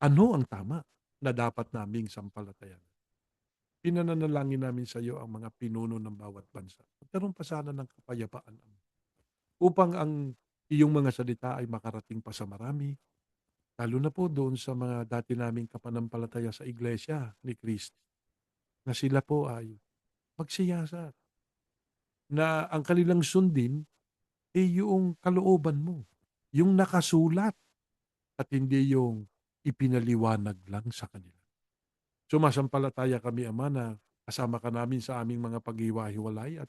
ano ang tama na dapat naming sampalatayan. Pinananalangin namin sa iyo ang mga pinuno ng bawat bansa. Magkaroon pa sana ng kapayapaan upang ang iyong mga salita ay makarating pa sa marami, lalo na po doon sa mga dati naming kapanampalataya sa Iglesia ni Cristo, na sila po ay magsiyasat, na ang kanilang sundin ay yung kalooban mo, yung nakasulat at hindi yung ipinaliwanag lang sa kanila. Sumasampalataya kami, Ama, na kasama ka namin sa aming mga paghiwa-hiwalay at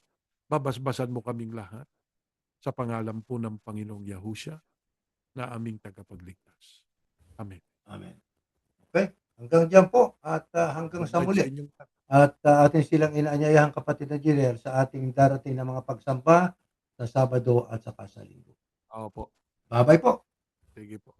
babasbasan mo kaming lahat sa pangalan po ng Panginoong Yahushua na aming tagapagligtas. Amen. Amen. Okey, hanggang diyan po at, hanggang God sa guide muli. sa inyong lahat. At, atin silang inaanyayahan, kapatid na Jinel, sa ating darating na mga pagsamba sa Sabado at saka sa Linggo. Opo. Ba-bye po. Sige po.